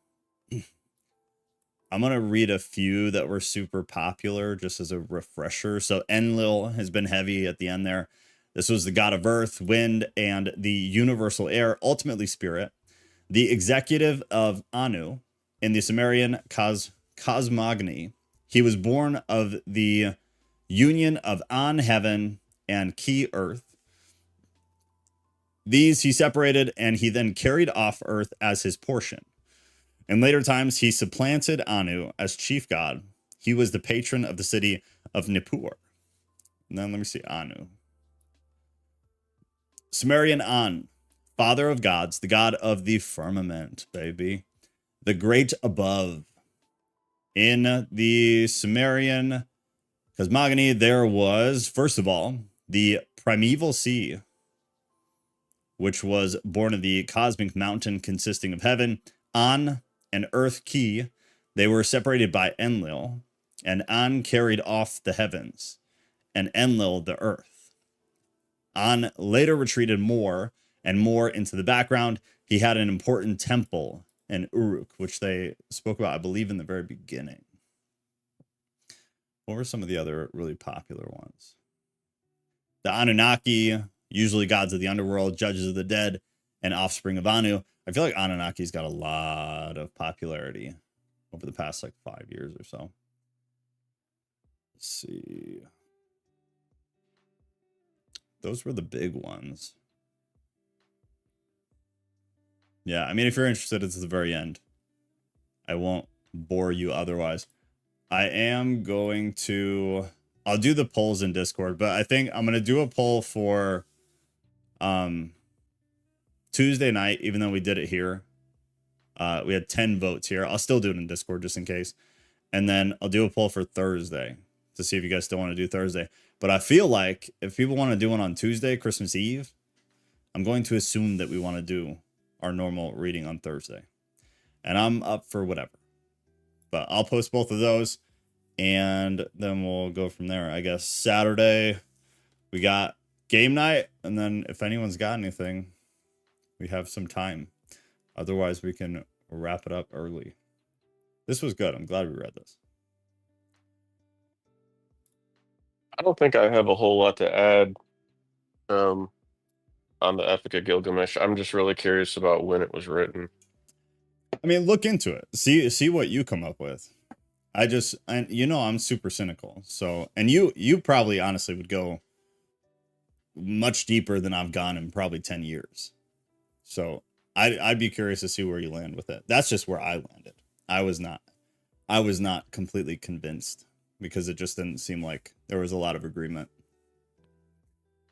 I'm going to read a few that were super popular just as a refresher. So Enlil has been heavy at the end there. This was the god of earth, wind, and the universal air, ultimately spirit. The executive of Anu in the Sumerian cosmogony. He was born of the union of An, heaven, and Ki, earth. These he separated, and he then carried off earth as his portion. In later times, he supplanted Anu as chief god. He was the patron of the city of Nippur. And then let me see, Anu. Sumerian An, father of gods, the god of the firmament, baby. The great above. In the Sumerian cosmogony, there was, first of all, the primeval sea, which was born of the cosmic mountain consisting of heaven, An, and earth, Ki. They were separated by Enlil, and An carried off the heavens, and Enlil the earth. An later retreated more and more into the background. He had an important temple in Uruk, which they spoke about, I believe, in the very beginning. What were some of the other really popular ones? The Anunnaki, usually gods of the underworld, judges of the dead, and offspring of Anu. I feel like Anunnaki's got a lot of popularity over the past 5 years or so. Let's see. Those were the big ones. Yeah, I mean, if you're interested, it's at the very end. I won't bore you otherwise. I am going to... I'll do the polls in Discord, but I think I'm going to do a poll for Tuesday night, even though we did it here. We had 10 votes here. I'll still do it in Discord just in case. And then I'll do a poll for Thursday to see if you guys still want to do Thursday. But I feel like if people want to do one on Tuesday, Christmas Eve, I'm going to assume that we want to do our normal reading on Thursday. And I'm up for whatever. But I'll post both of those, and then we'll go from there. I guess Saturday, we got game night, and then if anyone's got anything, we have some time. Otherwise, we can wrap it up early. This was good. I'm glad we read this. I don't think I have a whole lot to add on the Epic of Gilgamesh. I'm just really curious about when it was written. I mean, look into it. See what you come up with. I'm super cynical. So, and you probably honestly would go much deeper than I've gone in probably 10 years. So I'd be curious to see where you land with it. That's just where I landed. I was not completely convinced because it just didn't seem like there was a lot of agreement.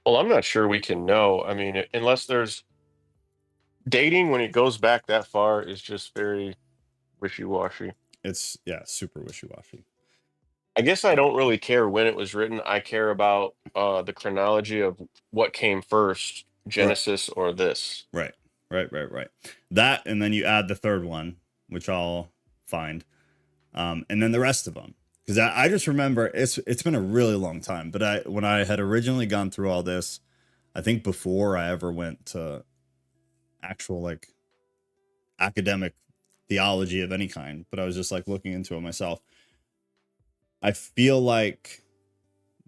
Well, I'm not sure we can know. I mean, unless there's dating when it goes back that far is just very wishy-washy. It's, yeah, super wishy-washy. I guess I don't really care when it was written. I care about the chronology of what came first, Right. Genesis or this. Right. Right. That, and then you add the third one, which I'll find, and then the rest of them. Because I just remember it's been a really long time. But when I had originally gone through all this, I think before I ever went to actual like academic theology of any kind, but I was just like looking into it myself. I feel like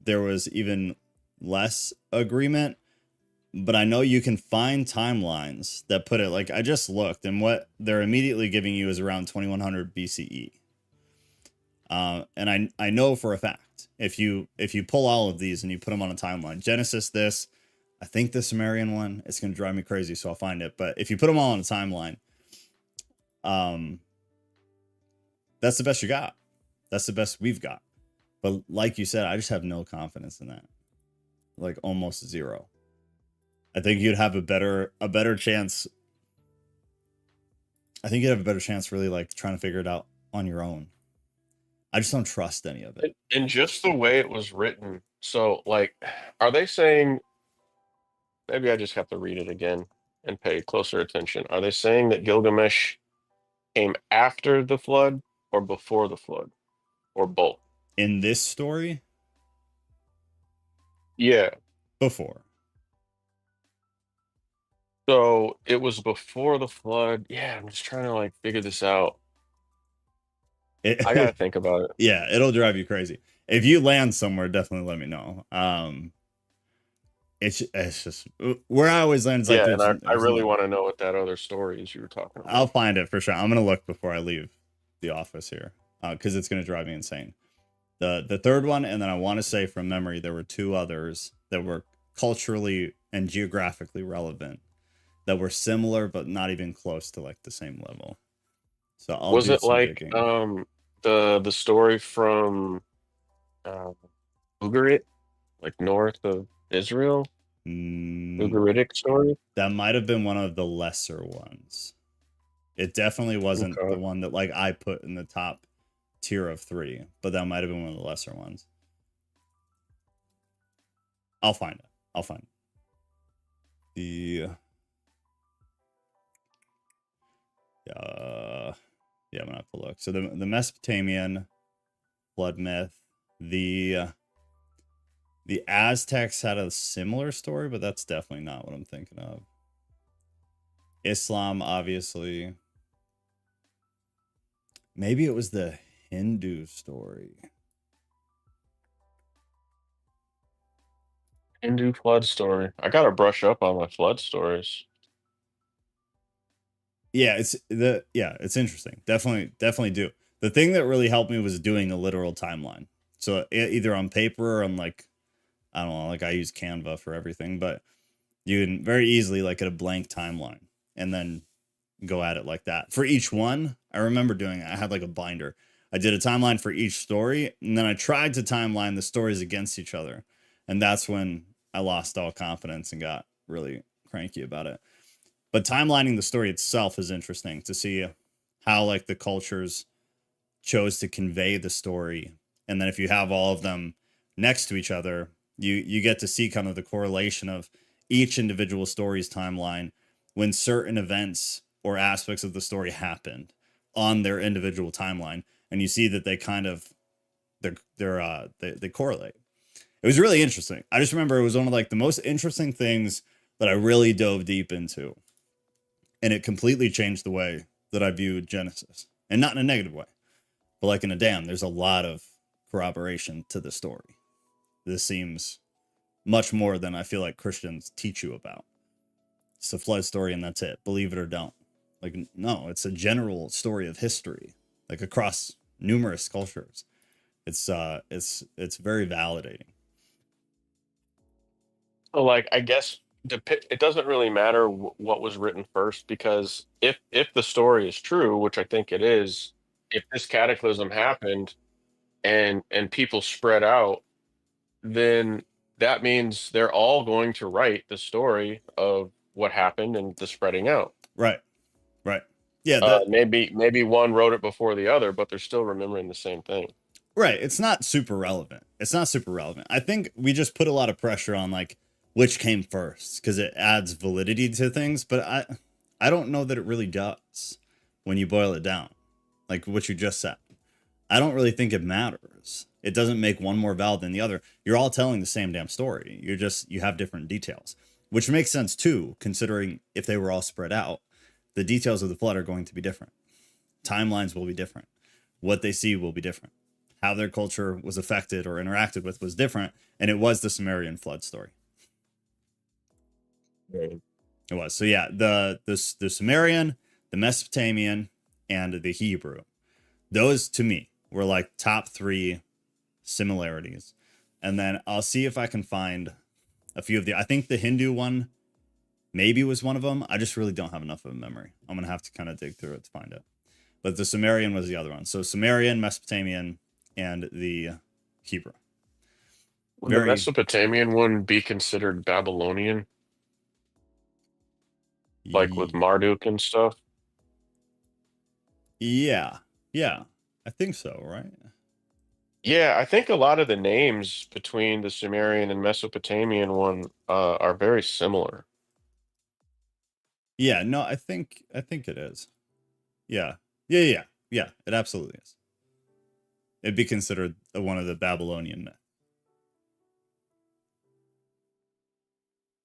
there was even less agreement, but I know you can find timelines that put it like I just looked, and what they're immediately giving you is around 2100 BCE. And I know for a fact if you pull all of these and you put them on a timeline, Genesis, this, I think the Sumerian one, it's gonna drive me crazy, so I'll find it. But if you put them all on a timeline, that's the best you got. That's the best we've got. But like you said, I just have no confidence in that. Like almost zero. I think you'd have a better chance. I think you'd have a better chance really like trying to figure it out on your own. I just don't trust any of it. And just the way it was written. So, like, are they saying, maybe I just have to read it again and pay closer attention. Are they saying that Gilgamesh came after the flood or before the flood or both? In this story? Yeah. Before. So it was before the flood. Yeah, I'm just trying to like figure this out. I gotta think about it. Yeah, it'll drive you crazy. If you land somewhere, definitely let me know. It's just where I always land is like, Yeah, and I really want to know what that other story is you were talking about. I'll find it for sure. I'm gonna look before I leave the office here, because it's gonna drive me insane. The third one, and then I want to say from memory there were two others that were culturally and geographically relevant, that were similar but not even close to like the same level. So I'll Was do it some like digging. the story from Ugarit, like north of Israel? Ugaritic story? That might have been one of the lesser ones. It definitely wasn't Okay. the one that like I put in the top tier of 3, but that might have been one of the lesser ones. I'll find it. The yeah, I'm gonna have to look. So the Mesopotamian flood myth, the Aztecs had a similar story, but that's definitely not what I'm thinking of. Islam, obviously. Maybe it was the Hindu story. Hindu flood story. I gotta brush up on my flood stories. Yeah, it's interesting. Definitely do. The thing that really helped me was doing a literal timeline. So either on paper or on like, I don't know, like I use Canva for everything, but you can very easily like get a blank timeline and then go at it like that. For each one, I remember doing it. I had like a binder. I did a timeline for each story, and then I tried to timeline the stories against each other. And that's when I lost all confidence and got really cranky about it. But timelining the story itself is interesting to see how like the cultures chose to convey the story. And then if you have all of them next to each other, you get to see kind of the correlation of each individual story's timeline when certain events or aspects of the story happened on their individual timeline, and you see that they kind of they correlate. It was really interesting. I just remember it was one of like the most interesting things that I really dove deep into, and it completely changed the way that I viewed Genesis, and not in a negative way, but like in a damn, there's a lot of corroboration to the story. This seems much more than I feel like Christians teach you about. It's a flood story and that's it. Believe it or don't. Like, no, it's a general story of history, like across numerous cultures. It's very validating. So, like, I guess it doesn't really matter what was written first, because if the story is true, which I think it is, if this cataclysm happened and people spread out, then that means they're all going to write the story of what happened and the spreading out. Right. Yeah, maybe one wrote it before the other, but they're still remembering the same thing. right. It's not super relevant. I think we just put a lot of pressure on like which came first because it adds validity to things, but I don't know that it really does when you boil it down, like what you just said. I don't really think it matters. It doesn't make one more valid than the other. You're all telling the same damn story. You have different details, which makes sense too, considering if they were all spread out, the details of the flood are going to be different. Timelines will be different. What they see will be different. How their culture was affected or interacted with was different, and it was the Sumerian flood story. It was. So yeah, the Sumerian, the Mesopotamian, and the Hebrew. Those to me were like top 3 similarities. And then I'll see if I can find a few of I think the Hindu one maybe was one of them. I just really don't have enough of a memory. I'm going to have to kind of dig through it to find it. But the Sumerian was the other one. So Sumerian, Mesopotamian, and the Hebrew. Would the Mesopotamian one be considered Babylonian? Like with Marduk and stuff? Yeah. Yeah. I think so, right? Yeah, I think a lot of the names between the Sumerian and Mesopotamian one are very similar. Yeah, no, I think it is. Yeah. Yeah. It absolutely is. It'd be considered one of the Babylonian myth.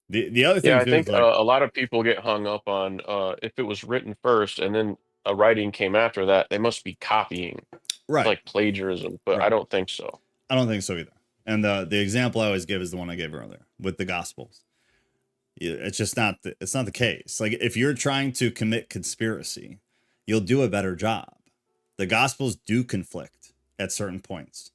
The other thing, yeah, I think like, a lot of people get hung up on if it was written first and then a writing came after that, they must be copying, right? Like plagiarism, but right. I don't think so. I don't think so either. And the example I always give is the one I gave earlier with the Gospels. It's just not it's not the case. Like if you're trying to commit conspiracy, you'll do a better job. The Gospels do conflict at certain points.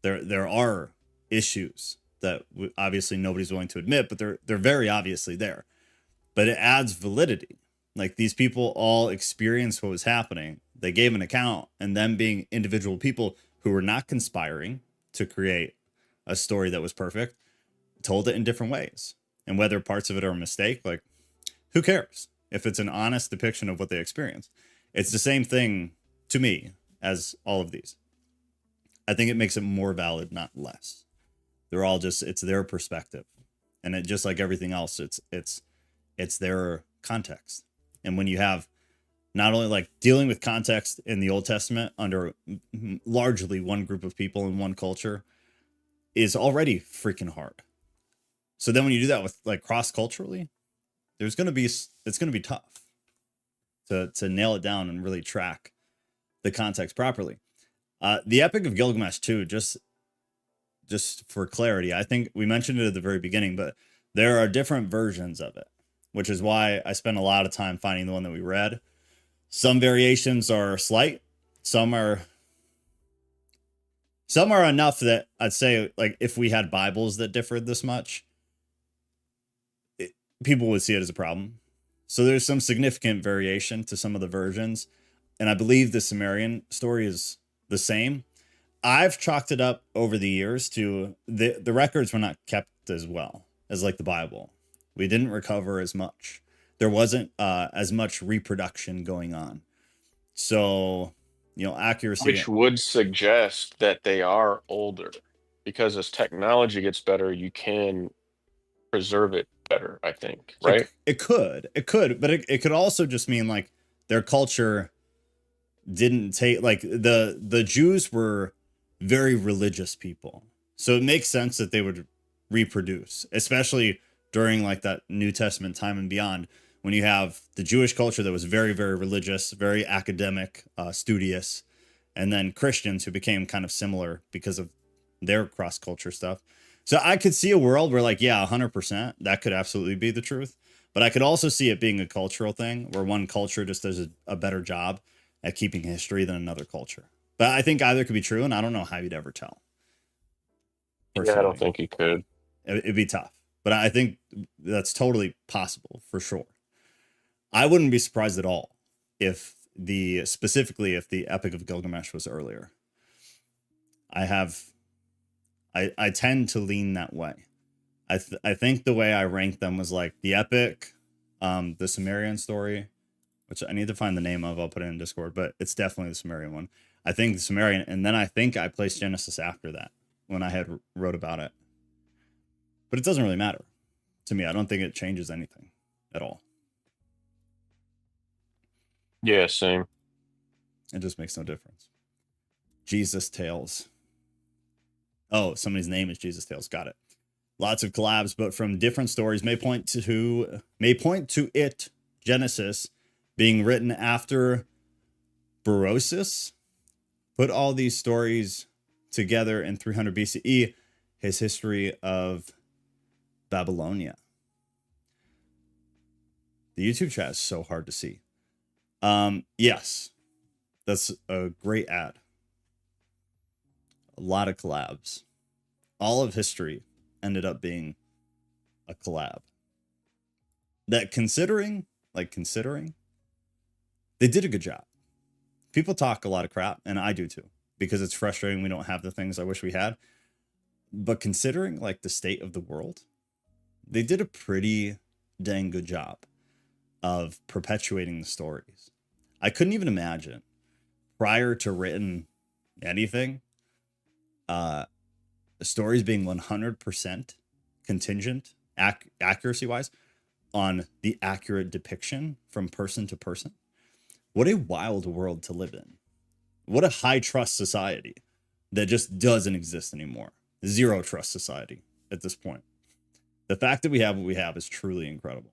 There are issues that obviously nobody's willing to admit, but they're very obviously there. But it adds validity. Like these people all experienced what was happening. They gave an account, and them being individual people who were not conspiring to create a story that was perfect, told it in different ways. And whether parts of it are a mistake, like who cares if it's an honest depiction of what they experienced? It's the same thing to me as all of these. I think it makes it more valid, not less. They're all just, it's their perspective. And it just like everything else, it's their context. And when you have not only like dealing with context in the Old Testament under largely one group of people in one culture is already freaking hard. So then when you do that with like cross-culturally, it's going to be tough to nail it down and really track the context properly. The Epic of Gilgamesh too, just for clarity, I think we mentioned it at the very beginning, but there are different versions of it, which is why I spent a lot of time finding the one that we read. Some variations are slight, some are enough that I'd say like if we had Bibles that differed this much, people would see it as a problem. So there's some significant variation to some of the versions. And I believe the Sumerian story is the same. I've chalked it up over the years to the records were not kept as well as like the Bible. We didn't recover as much. There wasn't as much reproduction going on. So, accuracy. Which would suggest that they are older, because as technology gets better, you can preserve it better, I think, right? It could, but it could also just mean like their culture didn't take, like the Jews were very religious people. So it makes sense that they would reproduce, especially during like that New Testament time and beyond, when you have the Jewish culture that was very, very religious, very academic, studious, and then Christians who became kind of similar because of their cross-culture stuff. So I could see a world where like, yeah, 100%, that could absolutely be the truth. But I could also see it being a cultural thing where one culture just does a better job at keeping history than another culture. But I think either could be true, and I don't know how you'd ever tell. Personally. Yeah, I don't think you could. It'd be tough. But I think that's totally possible, for sure. I wouldn't be surprised at all if specifically if the Epic of Gilgamesh was earlier. I tend to lean that way. I think the way I ranked them was like the Epic, the Sumerian story, which I need to find the name of. I'll put it in Discord, but it's definitely the Sumerian one. I think the Sumerian, and then I think I placed Genesis after that when I had wrote about it. But it doesn't really matter. to me. I don't think it changes anything at all. Yeah, same. It just makes no difference. Jesus Tales. Oh, somebody's name is Jesus Tales. Got it. Lots of collabs, but from different stories may point to it, Genesis, being written after Berosus. Put all these stories together in 300 BCE, his history of Babylonia. The YouTube chat is so hard to see. Yes, that's a great ad. A lot of collabs. All of history ended up being a collab. That considering, they did a good job. People talk a lot of crap, and I do too, because it's frustrating we don't have the things I wish we had. But considering like the state of the world, they did a pretty dang good job of perpetuating the stories. I couldn't even imagine prior to written anything, stories being 100% contingent, accuracy wise, on the accurate depiction from person to person. What a wild world to live in. What a high trust society that just doesn't exist anymore. Zero trust society at this point. The fact that we have what we have is truly incredible.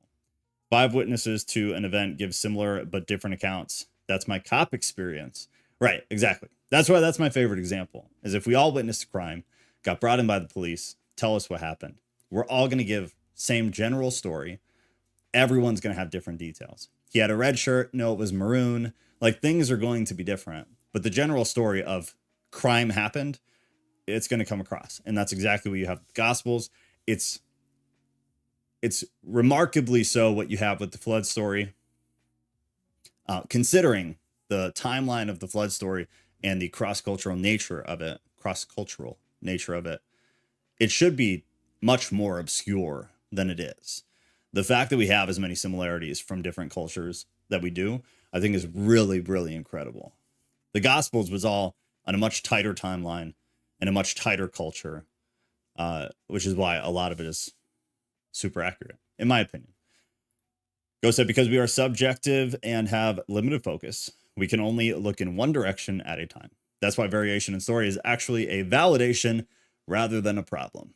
5 witnesses to an event give similar but different accounts. That's my cop experience. Right, exactly. That's why that's my favorite example, is if we all witnessed a crime, got brought in by the police, tell us what happened. We're all going to give same general story. Everyone's going to have different details. He had a red shirt. No, it was maroon. Like, things are going to be different. But the general story of crime happened, it's going to come across. And that's exactly what you have with the Gospels. It's remarkably so what you have with the flood story. Considering the timeline of the flood story and the cross-cultural nature of it, it should be much more obscure than it is. The fact that we have as many similarities from different cultures that we do, I think is really, really incredible. The Gospels was all on a much tighter timeline and a much tighter culture, which is why a lot of it is super accurate, in my opinion. Go said, because we are subjective and have limited focus, we can only look in one direction at a time. That's why variation in story is actually a validation rather than a problem.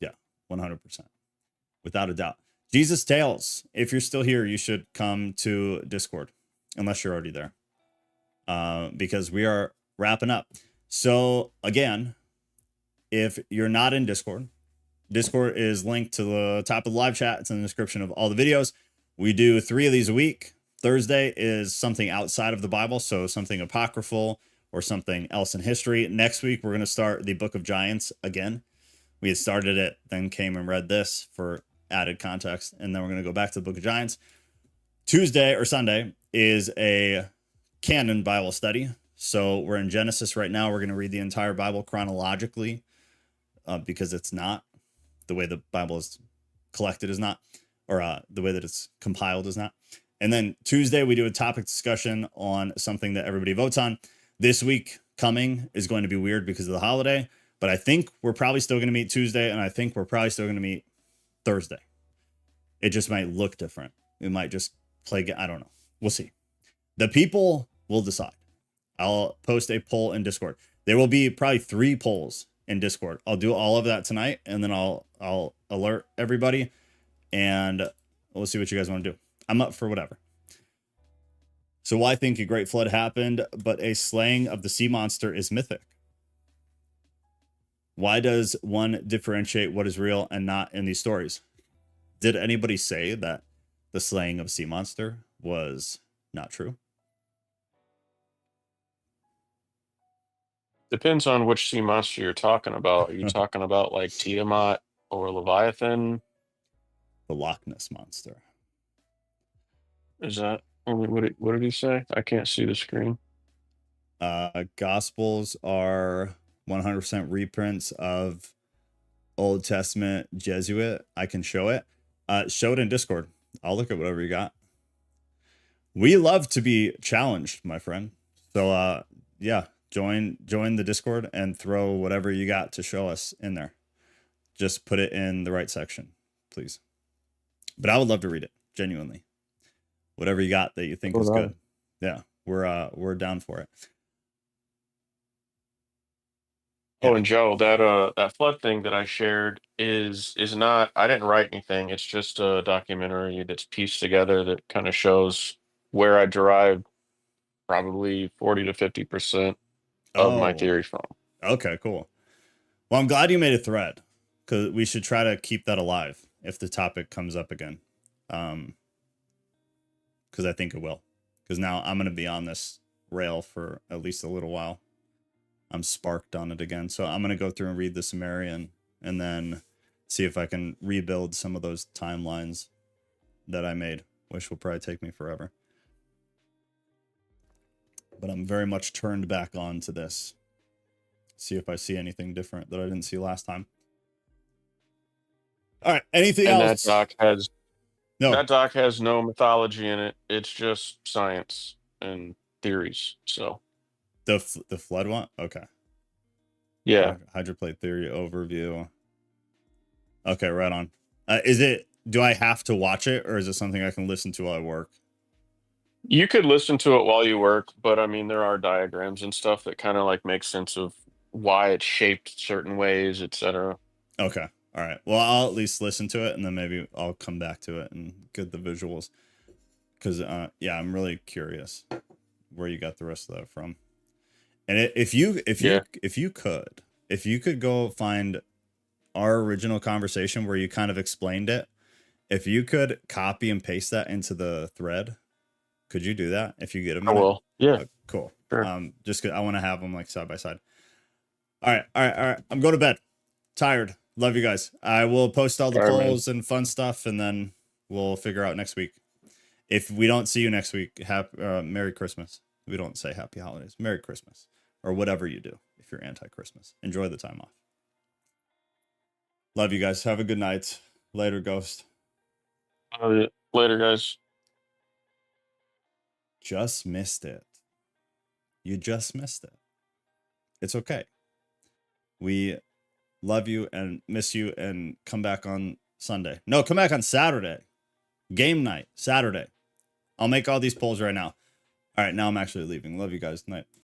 Yeah, 100%. Without a doubt. Jesus Tales. If you're still here, you should come to Discord, unless you're already there, because we are wrapping up. So again, if you're not in Discord, Discord is linked to the top of the live chat. It's in the description of all the videos. We do 3 of these a week. Thursday is something outside of the Bible, so something apocryphal or something else in history. Next week, we're going to start the Book of Giants again. We had started it, then came and read this for added context, and then we're going to go back to the Book of Giants. Tuesday or Sunday is a canon Bible study. So we're in Genesis right now. We're going to read the entire Bible chronologically, because it's not the way the Bible is collected is not, or the way that it's compiled is not. And then Tuesday, we do a topic discussion on something that everybody votes on. This week coming is going to be weird because of the holiday, but I think we're probably still going to meet Tuesday, and I think we're probably still going to meet Thursday. It just might look different. We might just play, I don't know. We'll see. The people will decide. I'll post a poll in Discord. There will be probably 3 polls in Discord. I'll do all of that tonight, and then I'll alert everybody, and we'll see what you guys want to do. I'm up for whatever. So why think a great flood happened, but a slaying of the sea monster is mythic? Why does one differentiate what is real and not in these stories? Did anybody say that the slaying of a sea monster was not true? Depends on which sea monster you're talking about. Are you talking about like Tiamat or Leviathan? The Loch Ness monster. Is that what did he say? I can't see the screen. Gospels are 100% reprints of Old Testament Jesuit. I can show it. Show it in Discord. I'll look at whatever you got. We love to be challenged, my friend. So yeah, join the Discord and throw whatever you got to show us in there. Just put it in the right section, please. But I would love to read it, genuinely. Whatever you got that you think is good. Yeah, we're down for it. Oh, and Joe, that flood thing that I shared is not. I didn't write anything. It's just a documentary that's pieced together that kind of shows where I derived probably 40 to 50% of my Oh, theory from. okay, cool. Well, I'm glad you made a thread, because we should try to keep that alive if the topic comes up again. Because I think it will. Because now I'm going to be on this rail for at least a little while. I'm sparked on it again. So I'm going to go through and read the Sumerian and then see if I can rebuild some of those timelines that I made, which will probably take me forever. But I'm very much turned back on to this. See if I see anything different that I didn't see last time. All right. Anything And else? that doc has no mythology in it. It's just science and theories. So the flood one. Okay. yeah, Hydroplate theory overview. Okay, right on. Do I have to watch it, or is it something I can listen to while I work? you could listen to it while you work, but I mean there are diagrams and stuff that kind of like make sense of why it's shaped certain ways, etc. Okay. All right. Well, I'll at least listen to it, and then maybe I'll come back to it and get the visuals. Because yeah, I'm really curious where you got the rest of that from. And if you could go find our original conversation where you kind of explained it, if you could copy and paste that into the thread, could you do that if you get a minute? I will. Yeah. Cool. Sure. Just 'cause I want to have them like side by side. All right. I'm going to bed. Tired. Love you guys. I will post all the polls and fun stuff, and then we'll figure out next week. If we don't see you next week, Merry Christmas. We don't say Happy Holidays. Merry Christmas, or whatever you do if you're anti-Christmas. Enjoy the time off. Love you guys. Have a good night. Later, Ghost. Later, guys. Just missed it. You just missed it. It's okay. We love you and miss you, and come back on Sunday. No, come back on Saturday. Game night, Saturday. I'll make all these polls right now. All right, now I'm actually leaving. Love you guys. Night.